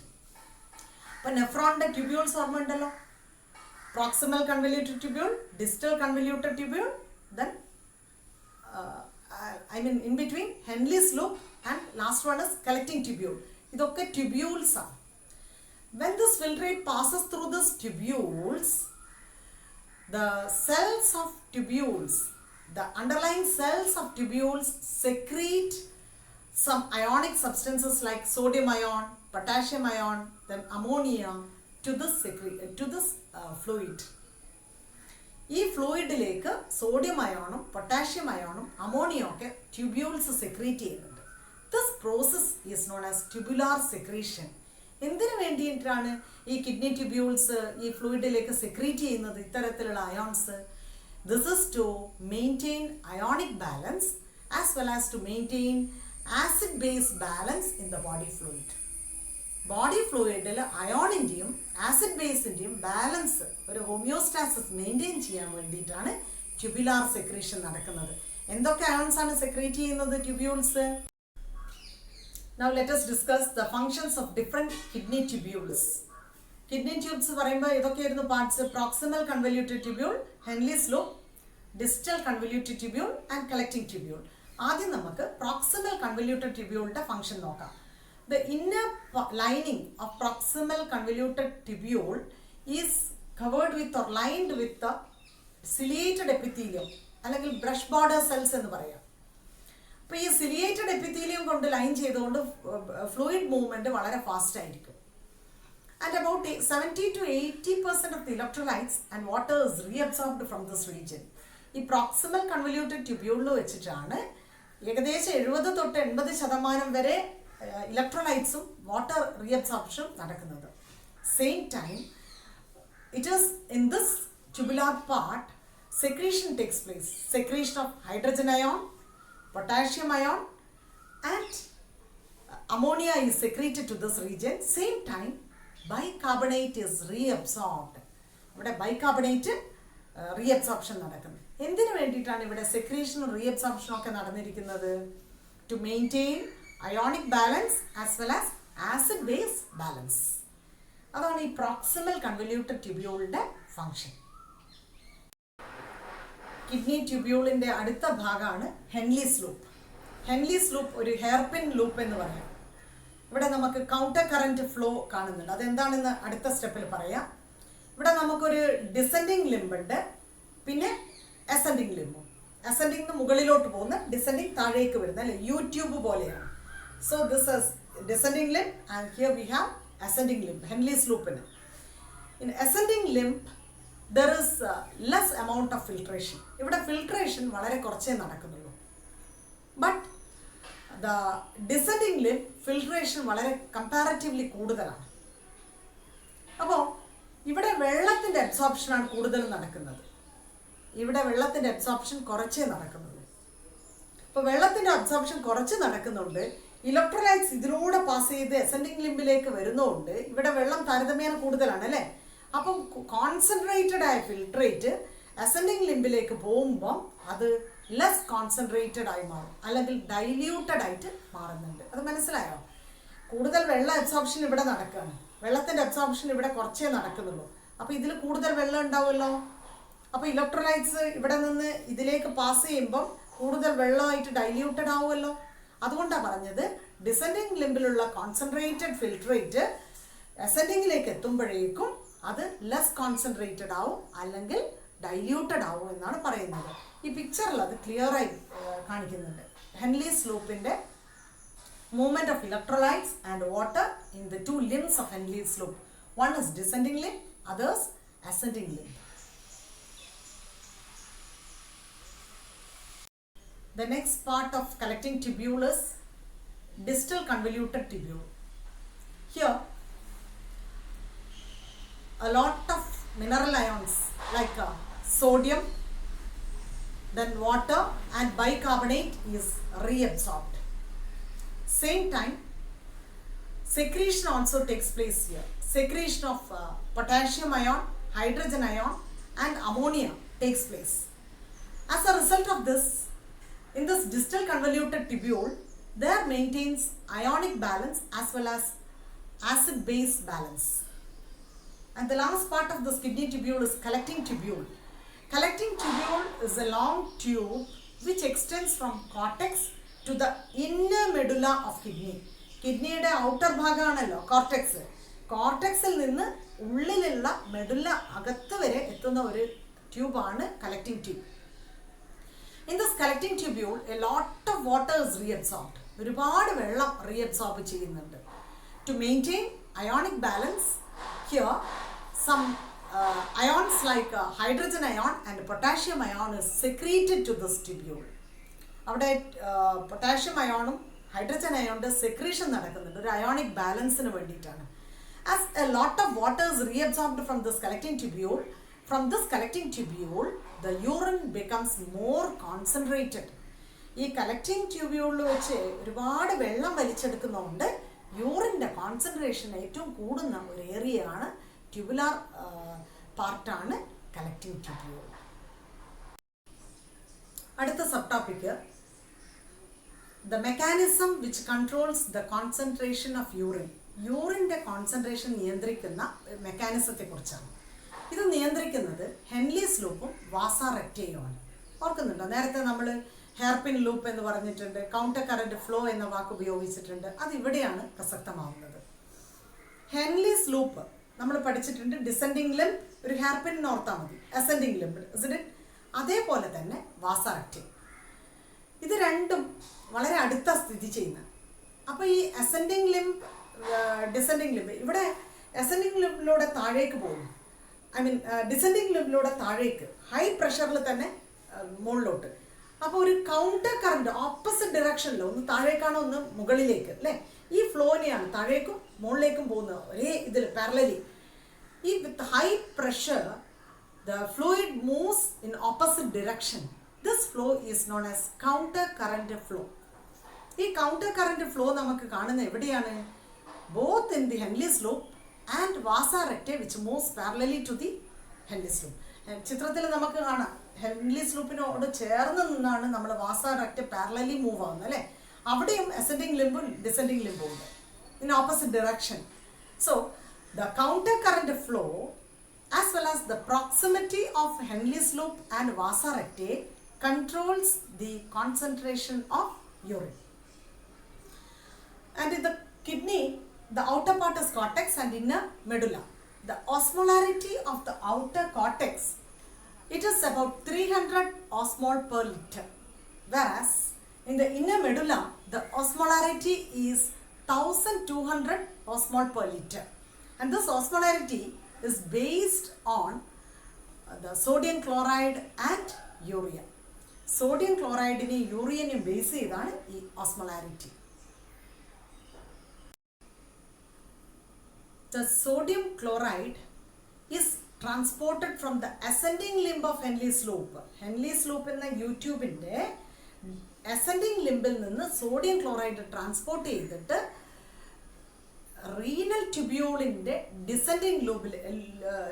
അപ്പോൾ നെഫ്രോണിൻ്റെ ട്യൂബ്യൂൾസ് ഓർമ്മ ഉണ്ടല്ലോ. Proximal convoluted tubule, distal convoluted tubule, then in between Henle's loop, and last one is collecting tubule. ഇതൊക്കെ ട്യൂബ്യൂൾസ് ആണ്. When this filtrate passes through these tubules, the cells of tubules, the underlying cells of tubules secrete some ionic substances like sodium ion, potassium ion, then ammonia to this fluid. ഈ ഫ്ലൂയിഡിലേക്ക് സോഡിയം അയോണും പൊട്ടാഷ്യം അയോണും അമോണിയും ഒക്കെ ട്യൂബ്യൂൾസ് സെക്രീറ്റ് ചെയ്യുന്നുണ്ട്. This process is known as tubular secretion. എന്തിനു വേണ്ടിയിട്ടാണ് ഈ കിഡ്നി ട്യൂബ്യൂൾസ് ഈ ഫ്ലൂയിഡിലേക്ക് സെക്രീറ്റ് ചെയ്യുന്നത് ഇത്തരത്തിലുള്ള ions? This is to maintain ionic balance as well as to maintain acid base balance in the body fluid. Body ഫ്ലൂയിഡിൽ അയോണിൻ്റെയും ആസിഡ് ബേസിൻ്റെയും ബാലൻസ്, ഒരു ഹോമിയോസ്റ്റാസിസ് മെയിൻറ്റെയിൻ ചെയ്യാൻ വേണ്ടിയിട്ടാണ് ട്യൂബുലാർ സെക്രീഷൻ നടക്കുന്നത്. എന്തൊക്കെ അയോൺസ് ആണ് സെക്രീറ്റ് ചെയ്യുന്നത് tubules? Now let us discuss the functions of different kidney tubules. Kidney tubes പറയുമ്പോൾ ഇതൊക്കെയായിരുന്നു parts: proximal convoluted tubule, Henle's loop, distal convoluted tubule and collecting tubule. ആദ്യം നമുക്ക് പ്രോക്സിമൽ കൺവല്യൂട്ടഡ് ട്യൂബ്യൂളിൻ്റെ ഫംഗ്ഷൻ നോക്കാം. The inner lining of proximal convoluted tubule is covered with or lined with the ciliated epithelium, അല്ലെങ്കിൽ ബ്രഷ് ബോർഡർ സെൽസ് എന്ന് പറയാം. അപ്പോൾ ഈ സിലിയേറ്റഡ് എപ്പിത്തീലിയം കൊണ്ട് ലൈൻ ചെയ്തുകൊണ്ട് ഫ്ലൂയിഡ് മൂവ്മെൻറ്റ് വളരെ ഫാസ്റ്റ് ആയിരിക്കും. And about 70 to 80% of the electrolytes and water is reabsorbed from this region. ഈ പ്രോക്സിമൽ കൺവല്യൂട്ടഡ് ട്യൂബ്യൂളിൽ വെച്ചിട്ടാണ് ഏകദേശം 70 തൊട്ട് 80% വരെ ഇലക്ട്രോലൈറ്റ്സും വാട്ടർ റീഅബ്സോർപ്ഷനും നടക്കുന്നത്. Same time it is in this tubular part secretion takes place. Secretion of hydrogen ion, potassium ion and ammonia is secreted to this region. Same time bicarbonate is reabsorbed. ഇവിടെ ബൈകാർബണേറ്റ് റീഅബ്സോർപ്ഷൻ നടക്കുന്നു. എന്തിനു വേണ്ടിയിട്ടാണ് ഇവിടെ സെക്രീഷനും റീഅബ്സോർപ്ഷനും ഒക്കെ നടന്നിരിക്കുന്നത്? To maintain ionic balance as well as acid base balance. അതാണ് ഈ പ്രോക്സിമൽ കൺവല്യൂട്ടഡ് ട്യൂബ്യൂളിൻ്റെ ഫംഗ്ഷൻ. കിഡ്നി ട്യൂബ്യൂളിൻ്റെ അടുത്ത ഭാഗമാണ് ഹെൻലീസ് ലൂപ്പ്. ഹെൻലീസ് ലൂപ്പ് ഒരു ഹെയർപിൻ ലൂപ്പ് എന്ന് പറയാം. ഇവിടെ നമുക്ക് കൗണ്ടർ കറന്റ് ഫ്ലോ കാണുന്നുണ്ട്. അതെന്താണെന്ന് അടുത്ത സ്റ്റെപ്പിൽ പറയാം. ഇവിടെ നമുക്കൊരു ഡിസെൻഡിങ് ലിംബുണ്ട്, പിന്നെ അസെൻഡിങ് ലിംബും. അസെൻഡിങ് മുകളിലോട്ട് പോകുന്ന, ഡിസെൻഡിങ് താഴേക്ക് വരുന്ന, അല്ലെ, യൂട്യൂബ് പോലെയാണ്. So this is descending limb and here we have ascending limb. Henle's ലൂപ്പിന് in ascending limb there is less amount of filtration. ഇവിടെ ഫിൽട്രേഷൻ വളരെ കുറച്ചേ നടക്കുന്നുള്ളൂ. But the descending limb filtration വളരെ കമ്പാരറ്റീവ്ലി കൂടുതലാണ്. അപ്പോൾ ഇവിടെ വെള്ളത്തിൻ്റെ അബ്സോർപ്ഷനാണ് കൂടുതൽ നടക്കുന്നത്. ഇവിടെ വെള്ളത്തിൻ്റെ അബ്സോർപ്ഷൻ കുറച്ചേ നടക്കുന്നുള്ളൂ. അപ്പോൾ വെള്ളത്തിൻ്റെ അബ്സോർപ്ഷൻ കുറച്ച് നടക്കുന്നുണ്ട്. ഇലക്ട്രോലൈറ്റ്സ് ഇതിലൂടെ പാസ് ചെയ്ത് അസെൻഡിങ് ലിംബിലേക്ക് വരുന്നതുകൊണ്ട് ഇവിടെ വെള്ളം താരതമ്യേന കൂടുതലാണ്, അല്ലേ? അപ്പം കോൺസെൻട്രേറ്റഡ് ആയ ഫിൽട്രേറ്റ് അസെൻഡിങ് ലിംബിലേക്ക് പോകുമ്പം അത് ലെസ് കോൺസെൻട്രേറ്റഡ് ആയി മാറും, അല്ലെങ്കിൽ ഡൈല്യൂട്ടഡ് ആയിട്ട് മാറുന്നുണ്ട്. അത് മനസ്സിലായോ? കൂടുതൽ വെള്ളം അബ്സോർപ്ഷൻ ഇവിടെ നടക്കുകയാണ്, വെള്ളത്തിൻ്റെ അബ്സോർപ്ഷൻ ഇവിടെ കുറച്ചേ നടക്കുന്നുള്ളൂ. അപ്പോൾ ഇതിൽ കൂടുതൽ വെള്ളം ഉണ്ടാവുമല്ലോ. അപ്പോൾ ഇലക്ട്രോലൈറ്റ്സ് ഇവിടെ നിന്ന് ഇതിലേക്ക് പാസ് ചെയ്യുമ്പം കൂടുതൽ വെള്ളമായിട്ട് ഡൈല്യൂട്ടഡ് ആവുമല്ലോ. അതുകൊണ്ടാണ് പറഞ്ഞത് ഡിസെൻഡിങ് ലിംബിലുള്ള കോൺസെൻട്രേറ്റഡ് ഫിൽട്രേറ്റ് അസെൻഡിങ്ങിലേക്ക് എത്തുമ്പോഴേക്കും അത് ലെസ് കോൺസെൻട്രേറ്റഡ് ആവും, അല്ലെങ്കിൽ ഡൈല്യൂട്ടഡ് ആവും എന്നാണ് പറയുന്നത്. ഈ പിക്ചറിൽ അത് ക്ലിയറായി കാണിക്കുന്നുണ്ട്. ഹെൻലീസ് ലൂപ്പിൻ്റെ movement of electrolytes and water in the two limbs of Henle's loop. One is descending limb, others ascending limb. The next part of collecting tubule is distal convoluted tubule. Here, a lot of mineral ions like sodium, then water and bicarbonate is reabsorbed. Same time, secretion also takes place here. Secretion of potassium ion, hydrogen ion and ammonia takes place. As a result of this, in this distal convoluted tubule, there maintains ionic balance as well as acid-base balance. And the last part of this kidney tubule is collecting tubule. Collecting tubule is a long tube which extends from cortex to the inner medulla of kidney. കിഡ്നിയുടെ ഔട്ടർ ഭാഗമാണല്ലോ കോർട്ടെക്സ്. കോർട്ടെക്സിൽ നിന്ന് ഉള്ളിലുള്ള മെഡുല്ല അകത്ത് വരെ എത്തുന്ന ഒരു ട്യൂബാണ് collecting tube. In this collecting tubule, a lot of water is reabsorbed. ഒരുപാട് വെള്ളം reabsorb ചെയ്യുന്നുണ്ട്. To maintain ionic balance, here some ions like hydrogen ion and potassium ion is secreted to this tubule. അവിടെ പൊട്ടാഷ്യം അയോണും ഹൈഡ്രജൻ അയോണിൻ്റെ സെക്രീഷൻ നടക്കുന്നുണ്ട് ഒരു അയോണിക് ബാലൻസിന് വേണ്ടിയിട്ടാണ്. As a lot of water is reabsorbed from this collecting tubule, from this collecting tubule the urine becomes more concentrated. ഈ കളക്ടിങ് ട്യൂബ്യൂളിൽ വെച്ച് ഒരുപാട് വെള്ളം വലിച്ചെടുക്കുന്നതുകൊണ്ട് യൂറിൻ്റെ കോൺസെൻട്രേഷൻ ഏറ്റവും കൂടുന്ന ഒരു ഏരിയയാണ് ട്യൂബുലാർ പാർട്ടാണ് കളക്ടിങ് ട്യൂബ്യൂൾ. അടുത്ത sub topic the mechanism which controls the concentration of urine. യൂറിൻ്റെ കോൺസെൻട്രേഷൻ നിയന്ത്രിക്കുന്ന മെക്കാനിസത്തെ കുറിച്ചാണ്. ഇത് നിയന്ത്രിക്കുന്നത് ഹെൻലീസ് ലൂപ്പും വാസാറെക്റ്റയുമാണ്. ഓർക്കുന്നുണ്ടോ? നേരത്തെ നമ്മൾ ഹെയർപിൻ ലൂപ്പ് എന്ന് പറഞ്ഞിട്ടുണ്ട്, കൗണ്ടർ കറന്റ് ഫ്ലോ എന്ന വാക്ക് ഉപയോഗിച്ചിട്ടുണ്ട്. അതിവിടെയാണ് പ്രസക്തമാവുന്നത്. ഹെൻലീസ് ലൂപ്പ് നമ്മൾ പഠിച്ചിട്ടുണ്ട്. ഡിസെൻഡിങ് ലിംബ് ഒരു ഹെയർപിൻ ഓർത്താൽ മതി, അസെൻഡിങ് ലിംബ്. അതേപോലെ തന്നെ വാസാറെക്റ്റ. ഇത് രണ്ടും വളരെ അടുത്ത സ്ഥിതി ചെയ്യുന്ന. അപ്പോൾ ഈ അസെൻഡിങ് ലിംബ് ഡിസെൻഡിങ് ലിംബ്, ഇവിടെ അസെൻഡിങ് ലിംബിലൂടെ താഴേക്ക് പോകും, ഡിസെൻഡിങ് ലിംബിലൂടെ താഴേക്ക് ഹൈ പ്രഷറിൽ തന്നെ മുകളിലോട്ട്. അപ്പോൾ ഒരു കൗണ്ടർ കറണ്ട് ഓപ്പോസിറ്റ് ഡയറക്ഷനിൽ, ഒന്ന് താഴേക്കാണോ ഒന്ന് മുകളിലേക്ക് അല്ലേ, ഈ ഫ്ലോനെയാണ് താഴേക്കും മുകളിലേക്കും പോകുന്നത് ഒരേ ഇതിൽ പാരലലി. ഈ with high pressure the fluid moves in opposite direction. This flow is known as counter current flow. ഈ counter current flow നമുക്ക് കാണുന്ന എവിടെയാണ്? Both in the Henle's loop and vasa recta which moves parallelly to the Henle's loop. ചിത്രത്തിൽ നമുക്ക് കാണാം Henle's loopനോട് ചേർന്ന് നിന്നാണ് നമ്മൾ vasa recta parallelly മൂവ് ആവുന്നത് അല്ലേ. അവിടെയും ascending limb descending limb ഉണ്ട് in opposite direction. So the counter current flow as well as the proximity of Henle's loop and vasa recta controls the concentration of urine. And in the kidney, the outer part is cortex and inner medulla. The osmolarity of the outer cortex, it is about 300 osmol per liter, whereas in the inner medulla, the osmolarity is 1200 osmol per liter. And this osmolarity is based on the sodium chloride and urea. Sodium chloride in urea base ചെയ്താണ് ഈ osmolarity. The sodium chloride is transported from the ascending limb of Henle's loop. Henle's loop എന്ന യൂട്യൂബിൻ്റെ ascending ലിംബിൽ നിന്ന് സോഡിയം ക്ലോറൈഡ് ട്രാൻസ്പോർട്ട് ചെയ്തിട്ട് റീനൽ ട്യൂബ്യൂളിൻ്റെ ഡിസെൻഡിങ്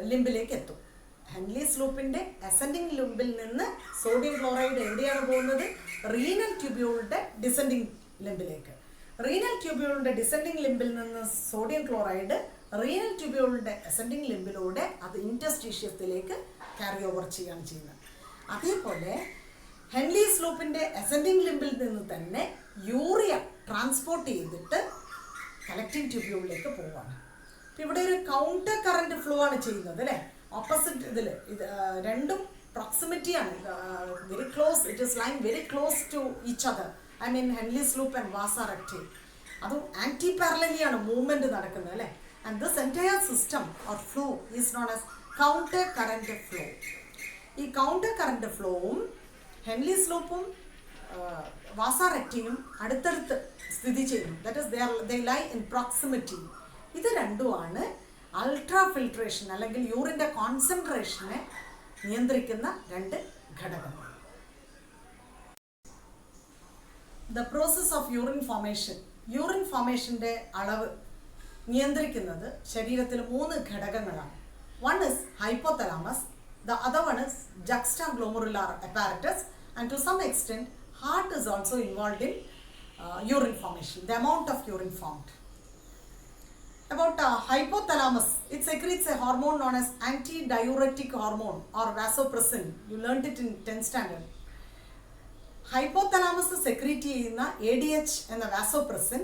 ലിംബിലേക്ക് എത്തും. ഹെൻലീസ് ലൂപ്പിൻ്റെ അസെൻഡിങ് ലിംബിൽ നിന്ന് സോഡിയം ക്ലോറൈഡ് എവിടെയാണ് പോകുന്നത്? റീനൽ ട്യൂബ്യൂളിൻ്റെ ഡിസെൻഡിങ് ലിംബിലേക്ക്. റീനൽ ട്യൂബ്യൂളിൻ്റെ ഡിസെൻഡിങ് ലിംബിൽ നിന്ന് സോഡിയം ക്ലോറൈഡ് റീനൽ ട്യൂബ്യൂളിൻ്റെ അസെൻഡിങ് ലിംബിലൂടെ അത് ഇൻറ്റർസ്റ്റീഷ്യത്തിലേക്ക് ക്യാരി ഓവർ ചെയ്യുകയാണ് ചെയ്യുന്നത്. അതേപോലെ ഹെൻലീസ് ലൂപ്പിൻ്റെ അസെൻഡിങ് ലിംബിൽ നിന്ന് തന്നെ യൂറിയ ട്രാൻസ്പോർട്ട് ചെയ്തിട്ട് കളക്ടിങ് ട്യൂബ്യൂളിലേക്ക് പോവുകയാണ്. അപ്പോൾ ഇവിടെ ഒരു കൗണ്ടർ കറണ്ട് ഫ്ലോ ആണ് ചെയ്യുന്നത് അല്ലേ. ഓപ്പോസിറ്റ് ഇതിൽ ഇത് രണ്ടും പ്രോക്സിമിറ്റിയാണ്, very close, it is line very close to each other. I mean Henle's loop and vasa recta. അതും ആൻറ്റി പാരലലിയാണ് മൂവ്മെൻറ്റ് നടക്കുന്നത് അല്ലേ. And this entire system or flow is known as counter current flow. ഈ കൗണ്ടർ കറൻറ്റ് ഫ്ലോവും ഹെൻലി സ്ലോപ്പും വാസാറെക്റ്റിയും അടുത്തടുത്ത് സ്ഥിതി ചെയ്യുന്നു. That is they lie in proximity. ഇത് രണ്ടുമാണ് അൾട്രാ ഫിൽട്രേഷൻ അല്ലെങ്കിൽ യൂറിൻ്റെ കോൺസെൻട്രേഷനെ നിയന്ത്രിക്കുന്ന രണ്ട് ഘടകങ്ങൾ. The process of urine formation. Urine ഫോർമേഷൻ്റെ അളവ് നിയന്ത്രിക്കുന്നത് ശരീരത്തിൽ 3 ഘടകങ്ങളാണ്. One is hypothalamus, the other one is juxtaglomerular apparatus, and to some extent heart is also involved in urine formation, the amount of urine formed. About hypothalamus, it secretes a hormone known as antidiuretic hormone or vasopressin. You learnt it in 10th standard. Hypothalamus secrete ചെയ്യുന്ന ADH എന്ന vasopressin.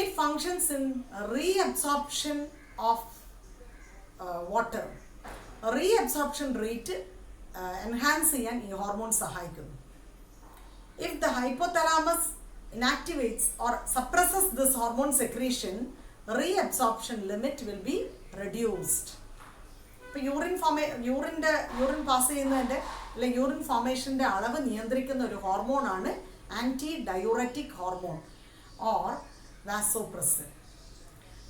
It functions in reabsorption of water. Reabsorption rate enhance ചെയ്യാൻ ഈ ഹോർമോൺ സഹായിക്കുന്നു. If the hypothalamus inactivates or suppresses this hormone secretion, reabsorption limit will be reduced. ഇപ്പോൾ യൂറിൻ പാസ് ചെയ്യുന്നതിൻ്റെ അല്ലെങ്കിൽ യൂറിൻ ഫോർമേഷൻ്റെ അളവ് നിയന്ത്രിക്കുന്ന ഒരു ഹോർമോണാണ് anti diuretic hormone or vasopressin.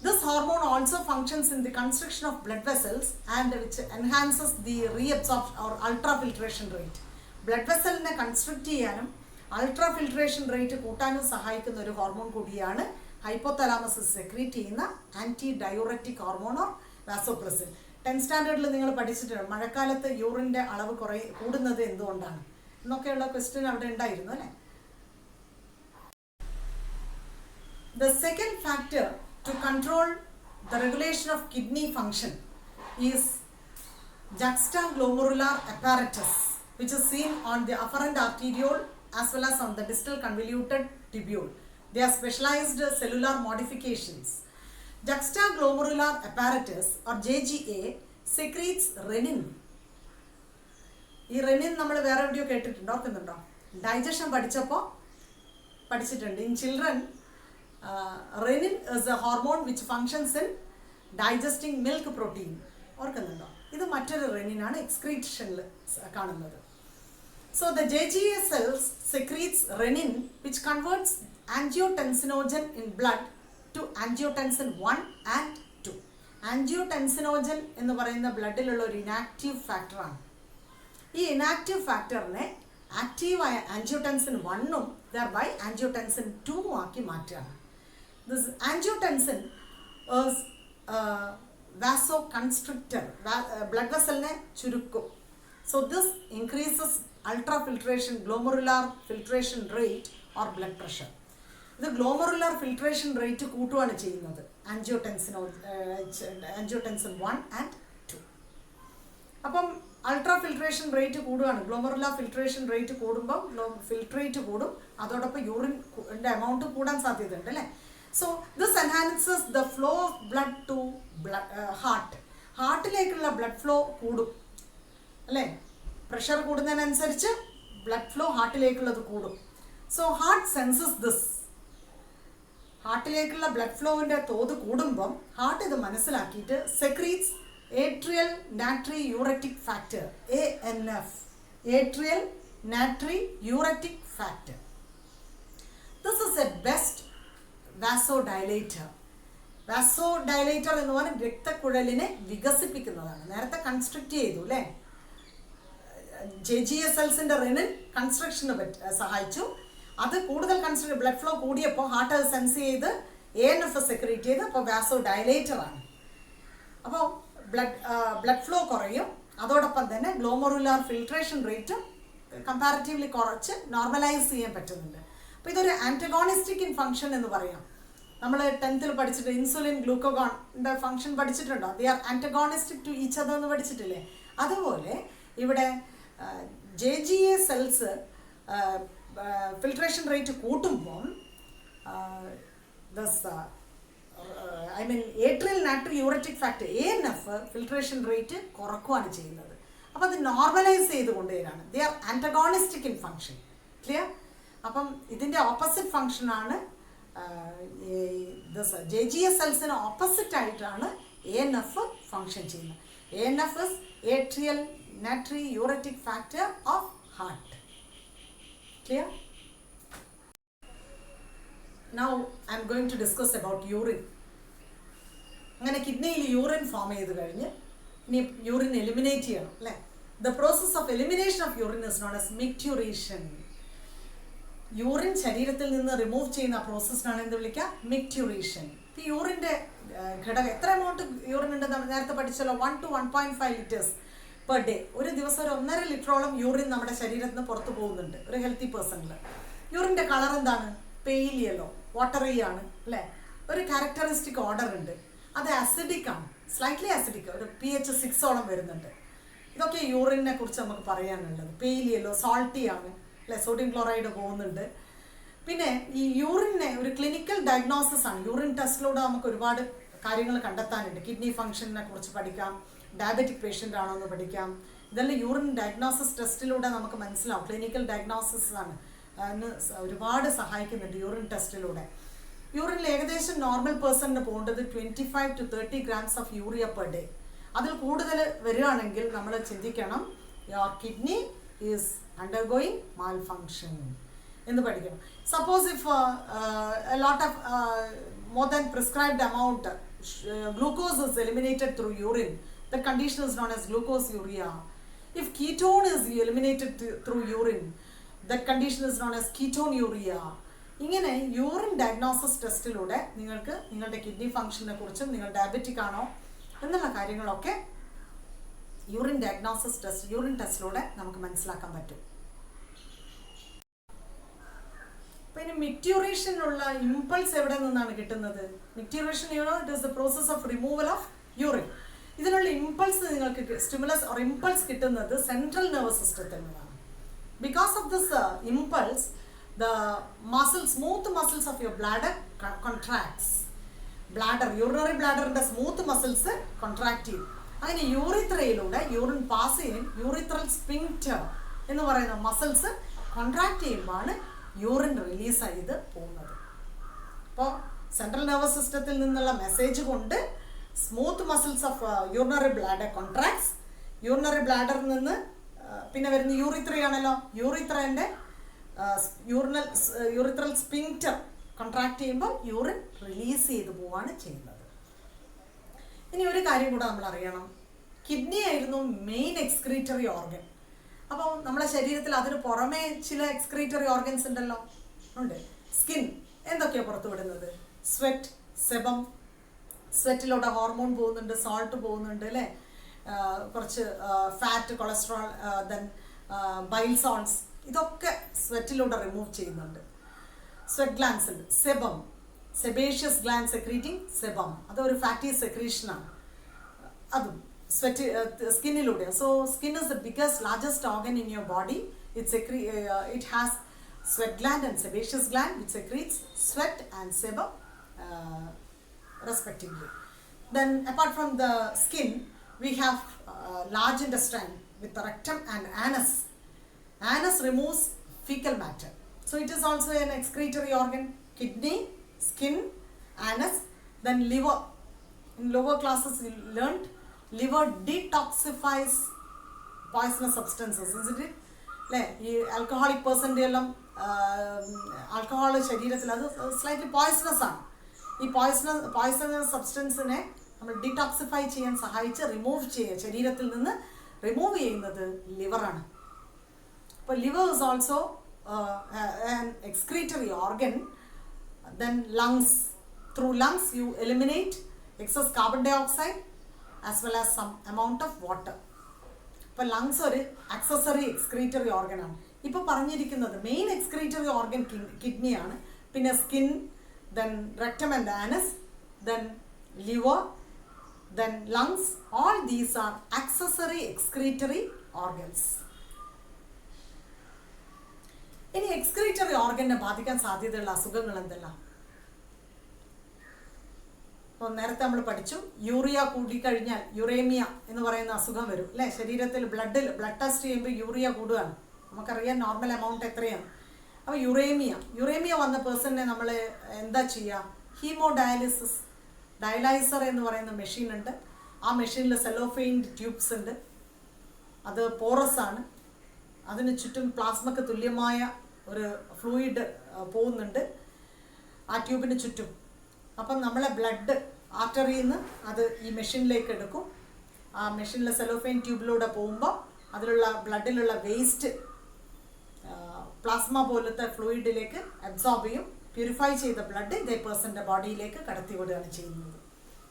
This hormone also functions in the constriction of blood vessels and which enhances the reabsorption or ultrafiltration rate. Blood vessel ne constrict ചെയ്യാനും ultrafiltration rate കൂട്ടാനും സഹായിക്കുന്ന ഒരു ഹോർമോൺ കൂടിയാണ് ഹൈപ്പോതലാമസ് സെക്രീറ്റ് ചെയ്യുന്ന anti diuretic hormone or vasopressin. 10th സ്റ്റാൻഡേർഡിൽ നിങ്ങൾ പഠിച്ചിട്ടുണ്ട് മഴക്കാലത്ത് യൂറിൻ്റെ അളവ് കൂടുന്നത് എന്തുകൊണ്ടാണ് എന്നൊക്കെയുള്ള ക്വസ്റ്റ്യൻ അവിടെ ഉണ്ടായിരുന്നു അല്ലേ. The second factor to control the regulation of kidney function is juxtaglomerular apparatus, which is seen on the afferent arteriole as well as on the distal convoluted tubule. They are specialized cellular modifications. Juxtaglomerular apparatus or JGA secretes renin. ഈ റെനിൻ നമ്മൾ വേറെ എവിടെയോ കേട്ടിട്ടുണ്ടോ, ഓർക്കുന്നുണ്ടോ? ഡൈജഷൻ പഠിച്ചിട്ടുണ്ട്. In children renin is a hormone which functions in digesting milk protein. ഓർക്കുന്നുണ്ടോ? ഇത് മറ്റൊരു റെനിനാണ് എക്സ്ക്രീഷനിൽ കാണുന്നത്. So the JGA cells secretes renin which converts angiotensinogen in blood to angiotensin 1 and 2. Angiotensinogen എന്ന് പറയുന്ന ബ്ലഡിലുള്ള ഒരു ഇനാക്റ്റീവ് ഫാക്ടറാണ്. ഈ ഇനാക്റ്റീവ് ഫാക്ടറിനെ ആക്റ്റീവായ ആൻജിയോടെൻസിൻ 1ഉം thereby angiotensin 2 ആക്കി മാറ്റുകയാണ്. This angiotensin is vasoconstrictor, blood vessel ne churukkum. So this increases ultrafiltration, glomerular filtration rate or blood pressure. The glomerular filtration rate കൂട്ടുകയാണ് ചെയ്യുന്നത് angiotensin 1 and 2. അപ്പം അൾട്രാഫിൽട്രേഷൻ റേറ്റ് കൂടുകയാണ്. ഗ്ലോമറുലാർ ഫിൽട്രേഷൻ റേറ്റ് കൂടുമ്പോൾ ഫിൽട്രേറ്റ് കൂടും, അതോടൊപ്പം യൂറിൻ്റെ എമൗണ്ട് കൂടാൻ സാധ്യതയുണ്ട് അല്ലേ. So this enhances the flow of blood to heart. ഹാർട്ടിലേക്കുള്ള ബ്ലഡ് ഫ്ലോ കൂടും അല്ലേ. പ്രഷർ കൂടുന്നതിനനുസരിച്ച് ബ്ലഡ് ഫ്ലോ ഹാർട്ടിലേക്കുള്ളത് കൂടും. So heart senses this. ഹാർട്ടിലേക്കുള്ള ബ്ലഡ് ഫ്ലോവിൻ്റെ തോത് കൂടുമ്പം ഹാർട്ട് ഇത് മനസ്സിലാക്കിയിട്ട് secretes atrial natriuretic factor, ANF, atrial natriuretic factor. This is a best vasodilator. Vasodilator എന്ന് പറഞ്ഞാൽ രക്തക്കുഴലിനെ വികസിപ്പിക്കുന്നതാണ്. നേരത്തെ കൺസ്ട്രക്റ്റ് ചെയ്തു അല്ലേ. JGA സെൽസിൻ്റെ റെനിൻ കൺസ്ട്രക്ഷന് സഹായിച്ചു. അത് കൂടുതൽ ബ്ലഡ് ഫ്ലോ കൂടിയപ്പോൾ ഹാർട്ട് അത് സെൻസ് ചെയ്ത് ANF സെക്രീറ്റ് ചെയ്ത് അപ്പോൾ വാസോഡൈലേറ്റർ ആണ്. അപ്പോൾ ബ്ലഡ് ഫ്ലോ കുറയും, അതോടൊപ്പം തന്നെ ഗ്ലോമറുലാർ ഫിൽട്രേഷൻ റേറ്റും കമ്പാരിറ്റീവ്ലി കുറച്ച് നോർമലൈസ് ചെയ്യാൻ പറ്റുന്നുണ്ട്. അപ്പോൾ ഇതൊരു ആൻറ്റഗോണിസ്റ്റിക് ഇൻ ഫംഗ്ഷൻ എന്ന് പറയാം. നമ്മൾ 10th പഠിച്ചിട്ട് ഇൻസുലിൻ ഗ്ലൂക്കോഗോണിൻ്റെ ഫംഗ്ഷൻ പഠിച്ചിട്ടുണ്ടോ? They are antagonistic to each other എന്ന് പഠിച്ചിട്ടില്ലേ. അതുപോലെ ഇവിടെ JGA സെൽസ് ഫിൽട്രേഷൻ റേറ്റ് കൂട്ടുമ്പം atrial natriuretic factor ANF filtration rate കുറക്കുകയാണ് ചെയ്യുന്നത്. അപ്പോൾ അത് നോർമലൈസ് ചെയ്ത് കൊണ്ടുവരികയാണ്. They are antagonistic in function. Clear? അപ്പം ഇതിൻ്റെ ഓപ്പോസിറ്റ് ഫംഗ്ഷനാണ് JGS സെൽസിന് ഓപ്പോസിറ്റ് ആയിട്ടാണ് ANF ഫങ്ഷൻ ചെയ്യുന്നത്. ANF is atrial natriuretic factor of heart. Clear? Now I am going to discuss about urine. അങ്ങനെ കിഡ്നിയിൽ യൂറിൻ ഫോം ചെയ്ത് കഴിഞ്ഞ് ഇനി യൂറിൻ എലിമിനേറ്റ് ചെയ്യണം അല്ലേ. The process of elimination of urine is known as micturition. Urine ശരീരത്തിൽ നിന്ന് റിമൂവ് ചെയ്യുന്ന പ്രോസസ്സിനാണ് എന്ത് വിളിക്കുക? മിക്ട്യൂറേഷൻ. ഈ യൂറിൻ്റെ ഘടകം എത്ര എമൗണ്ട് യൂറിൻ ഉണ്ട് നമ്മൾ നേരത്തെ പഠിച്ചല്ലോ, 1 to 1.5 liters പെർ ഡേ. ഒരു ദിവസം ഒരു 1.5 ലിറ്ററോളം യൂറിൻ നമ്മുടെ ശരീരത്തിൽ നിന്ന് പുറത്തു പോകുന്നുണ്ട് ഒരു ഹെൽത്തി പേഴ്സണിൽ. യൂറിൻ്റെ കളർ എന്താണ്? പെയിൽ യെല്ലോ, വാട്ടറി ആണ് അല്ലേ. ഒരു ക്യാരക്ടറിസ്റ്റിക് ഓർഡർ ഉണ്ട്, അത് അസിഡിക് ആണ്, സ്ലൈറ്റ്ലി അസിഡിക്, ഒരു pH 6 വരുന്നുണ്ട്. ഇതൊക്കെ യൂറിനെ കുറിച്ച് നമുക്ക് പറയാനുള്ളത്. പെയിൽ യെല്ലോ, സോൾട്ടി ആണ് അല്ലെ, സോഡിയം ക്ലോറൈഡ് പോകുന്നുണ്ട്. പിന്നെ ഈ യൂറിനെ ഒരു ക്ലിനിക്കൽ ഡയഗ്നോസിസ് ആണ്. യൂറിൻ ടെസ്റ്റിലൂടെ നമുക്ക് ഒരുപാട് കാര്യങ്ങൾ കണ്ടെത്താനുണ്ട്. കിഡ്നി ഫംഗ്ഷനെ കുറിച്ച് പഠിക്കാം, ഡയബറ്റിക് പേഷ്യൻ്റ് ആണോ എന്ന് പഠിക്കാം. ഇതെല്ലാം യൂറിൻ ഡയഗ്നോസിസ് ടെസ്റ്റിലൂടെ നമുക്ക് മനസ്സിലാവും. ക്ലിനിക്കൽ ഡയഗ്നോസിസ് ആണ്, അതിന് ഒരുപാട് സഹായിക്കുന്നുണ്ട് യൂറിൻ ടെസ്റ്റിലൂടെ. യൂറിനിൽ ഏകദേശം നോർമൽ പേഴ്സണിന് പോകേണ്ടത് 25 to 30 grams of urea per day. അതിൽ കൂടുതൽ വരികയാണെങ്കിൽ നമ്മൾ ചിന്തിക്കണം, your kidney is undergoing Mal function എന്ന് പഠിക്കണം. Suppose if lot of more than prescribed amount glucose is eliminated through urine, that condition is known as glucosuria. If ketone is eliminated through urine, that condition is known as ketonuria. ഇങ്ങനെ യൂറിൻ ഡയഗ്നോസിസ് ടെസ്റ്റിലൂടെ നിങ്ങൾക്ക് നിങ്ങളുടെ കിഡ്നി ഫംഗ്ഷനെ കുറിച്ചും നിങ്ങൾ ഡയബറ്റിക് ആണോ എന്നുള്ള കാര്യങ്ങളൊക്കെ യൂറിൻ ഡയഗ്നോസിസ് ടെസ്റ്റ്, യൂറിൻ ടെസ്റ്റിലൂടെ നമുക്ക് മനസ്സിലാക്കാൻ പറ്റും. പിന്നെ മിക്ട്യൂറേഷനുള്ള ഇമ്പൾസ് എവിടെ നിന്നാണ് കിട്ടുന്നത്? Micturition it is the process of removal of urine. ഇതിനുള്ള ഇമ്പൾസ് നിങ്ങൾക്ക് സ്റ്റിമുലസ് ഓർ ഇമ്പൾസ് കിട്ടുന്നത് സെൻട്രൽ നെർവസ് സിസ്റ്റത്തിൽ നിന്നാണ്. Because of this impulse the smooth muscles of your bladder contracts. Bladder, urinary bladder ന്റെ സ്മൂത്ത് മസിൽസ് കോൺട്രാക്ട് ചെയ്യും. അങ്ങനെ യൂറിത്രയിലൂടെ യൂറിൻ പാസ് ചെയ്യും. യൂറിത്രൽ സ്പിങ്ക്റ്റർ എന്ന് പറയുന്ന മസിൽസ് കോൺട്രാക്ട് ചെയ്യുമ്പോഴാണ് യൂറിൻ റിലീസ് ചെയ്ത് പോകുന്നത്. അപ്പോൾ സെൻട്രൽ നെർവസ് സിസ്റ്റത്തിൽ നിന്നുള്ള മെസ്സേജ് കൊണ്ട് smooth muscles of urinary bladder contracts. Urinary ബ്ലാഡറിൽ നിന്ന് പിന്നെ വരുന്ന യൂറിത്രയാണല്ലോ, യൂറിത്രൻ്റെ യൂറിത്രൽ സ്പിങ്ക്റ്റർ കോൺട്രാക്ട് ചെയ്യുമ്പോൾ യൂറിൻ റിലീസ് ചെയ്ത് പോവാണ് ചെയ്യുന്നത്. ഇനി ഒരു കാര്യം കൂടെ നമ്മൾ അറിയണം, കിഡ്നി ആയിരുന്നു മെയിൻ എക്സ്ക്രീറ്ററി ഓർഗൻ. അപ്പോൾ നമ്മുടെ ശരീരത്തിൽ അതിന് പുറമേ ചില എക്സ്ക്രീറ്ററി ഓർഗൻസ് ഉണ്ടല്ലോ, ഉണ്ട്. സ്കിൻ എന്തൊക്കെയാണ് പുറത്തു വിടുന്നത്? സ്വെറ്റ്, സെബം, സ്വെറ്റിലൂടെ ഹോർമോൺ പോകുന്നുണ്ട്, സോൾട്ട് പോകുന്നുണ്ട് അല്ലേ, കുറച്ച് fat, cholesterol, then bile salts, ഇതൊക്കെ സ്വെറ്റിലൂടെ റിമൂവ് ചെയ്യുന്നുണ്ട്. സ്വെറ്റ് ഗ്ലാൻസ് ഉണ്ട്, sebum, sebaceous gland secreting sebum, അതൊരു ഫാറ്റി സെക്രീഷനാണ്. അതും സ്വെറ്റ് സ്കിന്നിലൂടെ. So skin is the biggest largest organ in your body. It has sweat gland and sebaceous gland which secretes sweat and sebum respectively. Then apart from the skin we have large intestine with the rectum and anus. Anus removes fecal matter, so it is also an excretory organ. Kidney, skin, anus, then liver. In lower classes we learned liver detoxifies poisonous substances, isn't it? Le alcoholic person ellam alcohol ശരീരത്തിൽ അത് slightly poisonous ആണ്. ഈ പോയ്സണസ് സബ്സ്റ്റൻസിനെ നമ്മൾ ഡീടോക്സിഫൈ ചെയ്യാൻ സഹായിച്ച് ശരീരത്തിൽ നിന്ന് റിമൂവ് ചെയ്യുന്നത് ലിവറാണ്. അപ്പോൾ liver is also an excretory organ. Then lungs, through lungs you eliminate excess carbon dioxide as well as some amount of water. അപ്പോൾ ലങ്സ് ഒരു ആക്സസറി എക്സ്ക്രീറ്ററി ഓർഗനാണ്. ഇപ്പോൾ പറഞ്ഞിരിക്കുന്നത് മെയിൻ എക്സ്ക്രീറ്ററി ഓർഗൻ കിഡ്നിയാണ്. പിന്നെ skin, then rectum and anus, then liver, then lungs. All these are accessory excretory organs. ഇനി എക്സ്ക്രീറ്ററി ഓർഗനെ ബാധിക്കാൻ സാധ്യതയുള്ള അസുഖങ്ങൾ എന്തെല്ലാം? അപ്പോൾ നേരത്തെ നമ്മൾ പഠിച്ചു, യൂറിയ കൂടിക്കഴിഞ്ഞാൽ യുറേമിയ എന്ന് പറയുന്ന അസുഖം വരും അല്ലേ. ശരീരത്തിൽ ബ്ലഡ് ടെസ്റ്റ് ചെയ്യുമ്പോൾ യൂറിയ കൂടുകയാണ്. നമുക്കറിയാം നോർമൽ എമൗണ്ട് എത്രയാണ്. അപ്പോൾ യുറേമിയ വന്ന പേഴ്സണിനെ നമ്മൾ എന്താ ചെയ്യുക? ഹീമോ ഡയലൈസർ എന്ന് പറയുന്ന മെഷീൻ ഉണ്ട്. ആ മെഷീനിൽ സെലോഫെയിൻഡ് ട്യൂബ്സ് ഉണ്ട്. അത് പോറസ് ആണ്. അതിന് ചുറ്റും പ്ലാസ്മയ്ക്ക് തുല്യമായ ഒരു ഫ്ലൂയിഡ് പോകുന്നുണ്ട് ആ ട്യൂബിന് ചുറ്റും. അപ്പം നമ്മളെ ബ്ലഡ് ആർട്ടറിയിൽ നിന്ന് അത് ഈ മെഷീനിലേക്ക് എടുക്കും. ആ മെഷീനിലെ സെലോഫെയിൻ ട്യൂബിലൂടെ പോകുമ്പോൾ അതിലുള്ള ബ്ലഡിലുള്ള വേസ്റ്റ് പ്ലാസ്മ പോലത്തെ ഫ്ലൂയിഡിലേക്ക് അബ്സോർബ് ചെയ്യും. പ്യൂരിഫൈ ചെയ്ത ബ്ലഡ് ഇതേ പേഴ്സൻ്റെ ബോഡിയിലേക്ക് കടത്തിവിടുകയാണ് ചെയ്യുന്നത്.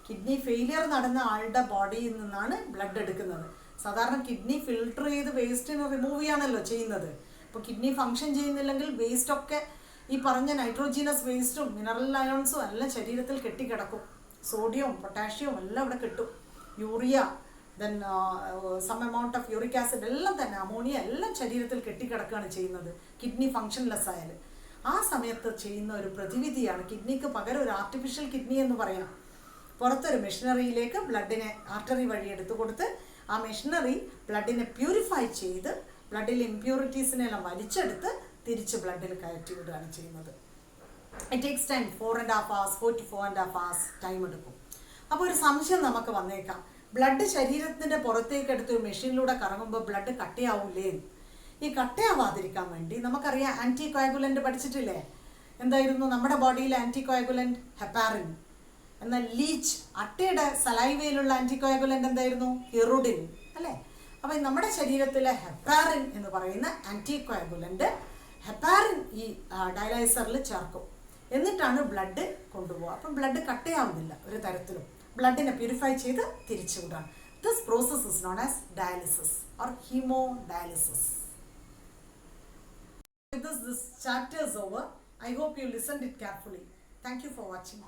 കിഡ്നി ഫെയിലിയർ നടന്ന ആളുടെ ബോഡിയിൽ നിന്നാണ് ബ്ലഡ് എടുക്കുന്നത്. സാധാരണ കിഡ്നി ഫിൽട്ടർ ചെയ്ത് വേസ്റ്റിനെ റിമൂവ് ചെയ്യാണല്ലോ ചെയ്യുന്നത്. അപ്പോൾ കിഡ്നി ഫങ്ഷൻ ചെയ്യുന്നില്ലെങ്കിൽ വേസ്റ്റൊക്കെ ഈ പറഞ്ഞ നൈട്രോജീനസ് വേസ്റ്റും മിനറൽ അയോൺസും എല്ലാം ശരീരത്തിൽ കെട്ടിക്കിടക്കും. സോഡിയവും പൊട്ടാഷ്യവും എല്ലാം ഇവിടെ കിട്ടും. Urea, then some amount of uric acid എല്ലാം തന്നെ, അമോണിയ എല്ലാം ശരീരത്തിൽ കെട്ടിക്കിടക്കുകയാണ് ചെയ്യുന്നത് കിഡ്നി ഫങ്ഷൻലെസ് ആയാൽ. ആ സമയത്ത് ചെയ്യുന്ന ഒരു പ്രതിവിധിയാണ് കിഡ്നിക്ക് പകരം ഒരു ആർട്ടിഫിഷ്യൽ കിഡ്നി എന്ന് പറയാം. പുറത്തൊരു മെഷീനറിയിലേക്ക് ബ്ലഡിനെ ആർട്ടറി വഴി എടുത്തു കൊടുത്ത് ആ മെഷീനറി ബ്ലഡിനെ പ്യൂരിഫൈ ചെയ്ത് ബ്ലഡിലെ ഇംപ്യൂരിറ്റീസിനെല്ലാം വലിച്ചെടുത്ത് തിരിച്ച് ബ്ലഡിൽ കയറ്റി വിടുകയാണ് ചെയ്യുന്നത്. It takes time, 4.5 hours, 4 to 4.5 hours time എടുക്കും. അപ്പോൾ ഒരു സംശയം നമുക്ക് വന്നേക്കാം, ബ്ലഡ് ശരീരത്തിൻ്റെ പുറത്തേക്ക് എടുത്തൊരു മെഷീനിലൂടെ കറങ്ങുമ്പോൾ ബ്ലഡ് കട്ടയാവൂലേ? ഈ കട്ടയാവാതിരിക്കാൻ വേണ്ടി നമുക്കറിയാം ആൻറ്റി കോയാഗുലൻ്റ് പഠിച്ചിട്ടില്ലേ? എന്തായിരുന്നു നമ്മുടെ ബോഡിയിലെ ആൻറ്റി കോയാഗുലൻ്റ്? ഹെപ്പാറിൻ. എന്നാൽ ലീച്ച്, അട്ടയുടെ സലൈവയിലുള്ള ആൻറ്റി കോയാഗുലൻ്റ് എന്തായിരുന്നു? ഇറുഡിൻ അല്ലേ? അപ്പോൾ നമ്മുടെ ശരീരത്തിലെ ഹെപ്പാറിൻ എന്ന് പറയുന്ന ആൻറ്റി കോയാഗുലൻ്റ് ഹെപ്പാറിൻ ഈ ഡയലൈസറിൽ ചേർക്കും. എന്നിട്ടാണ് ബ്ലഡ് കൊണ്ടുപോകുക. അപ്പം ബ്ലഡ് കട്ടയാവുന്നില്ല ഒരു തരത്തിലും. ബ്ലഡിനെ പ്യൂരിഫൈ ചെയ്ത് തിരിച്ചു വിടാണ്. This process is known as dialysis or hemodialysis. With this chapter is over. I hope you listened it carefully. Thank you for watching.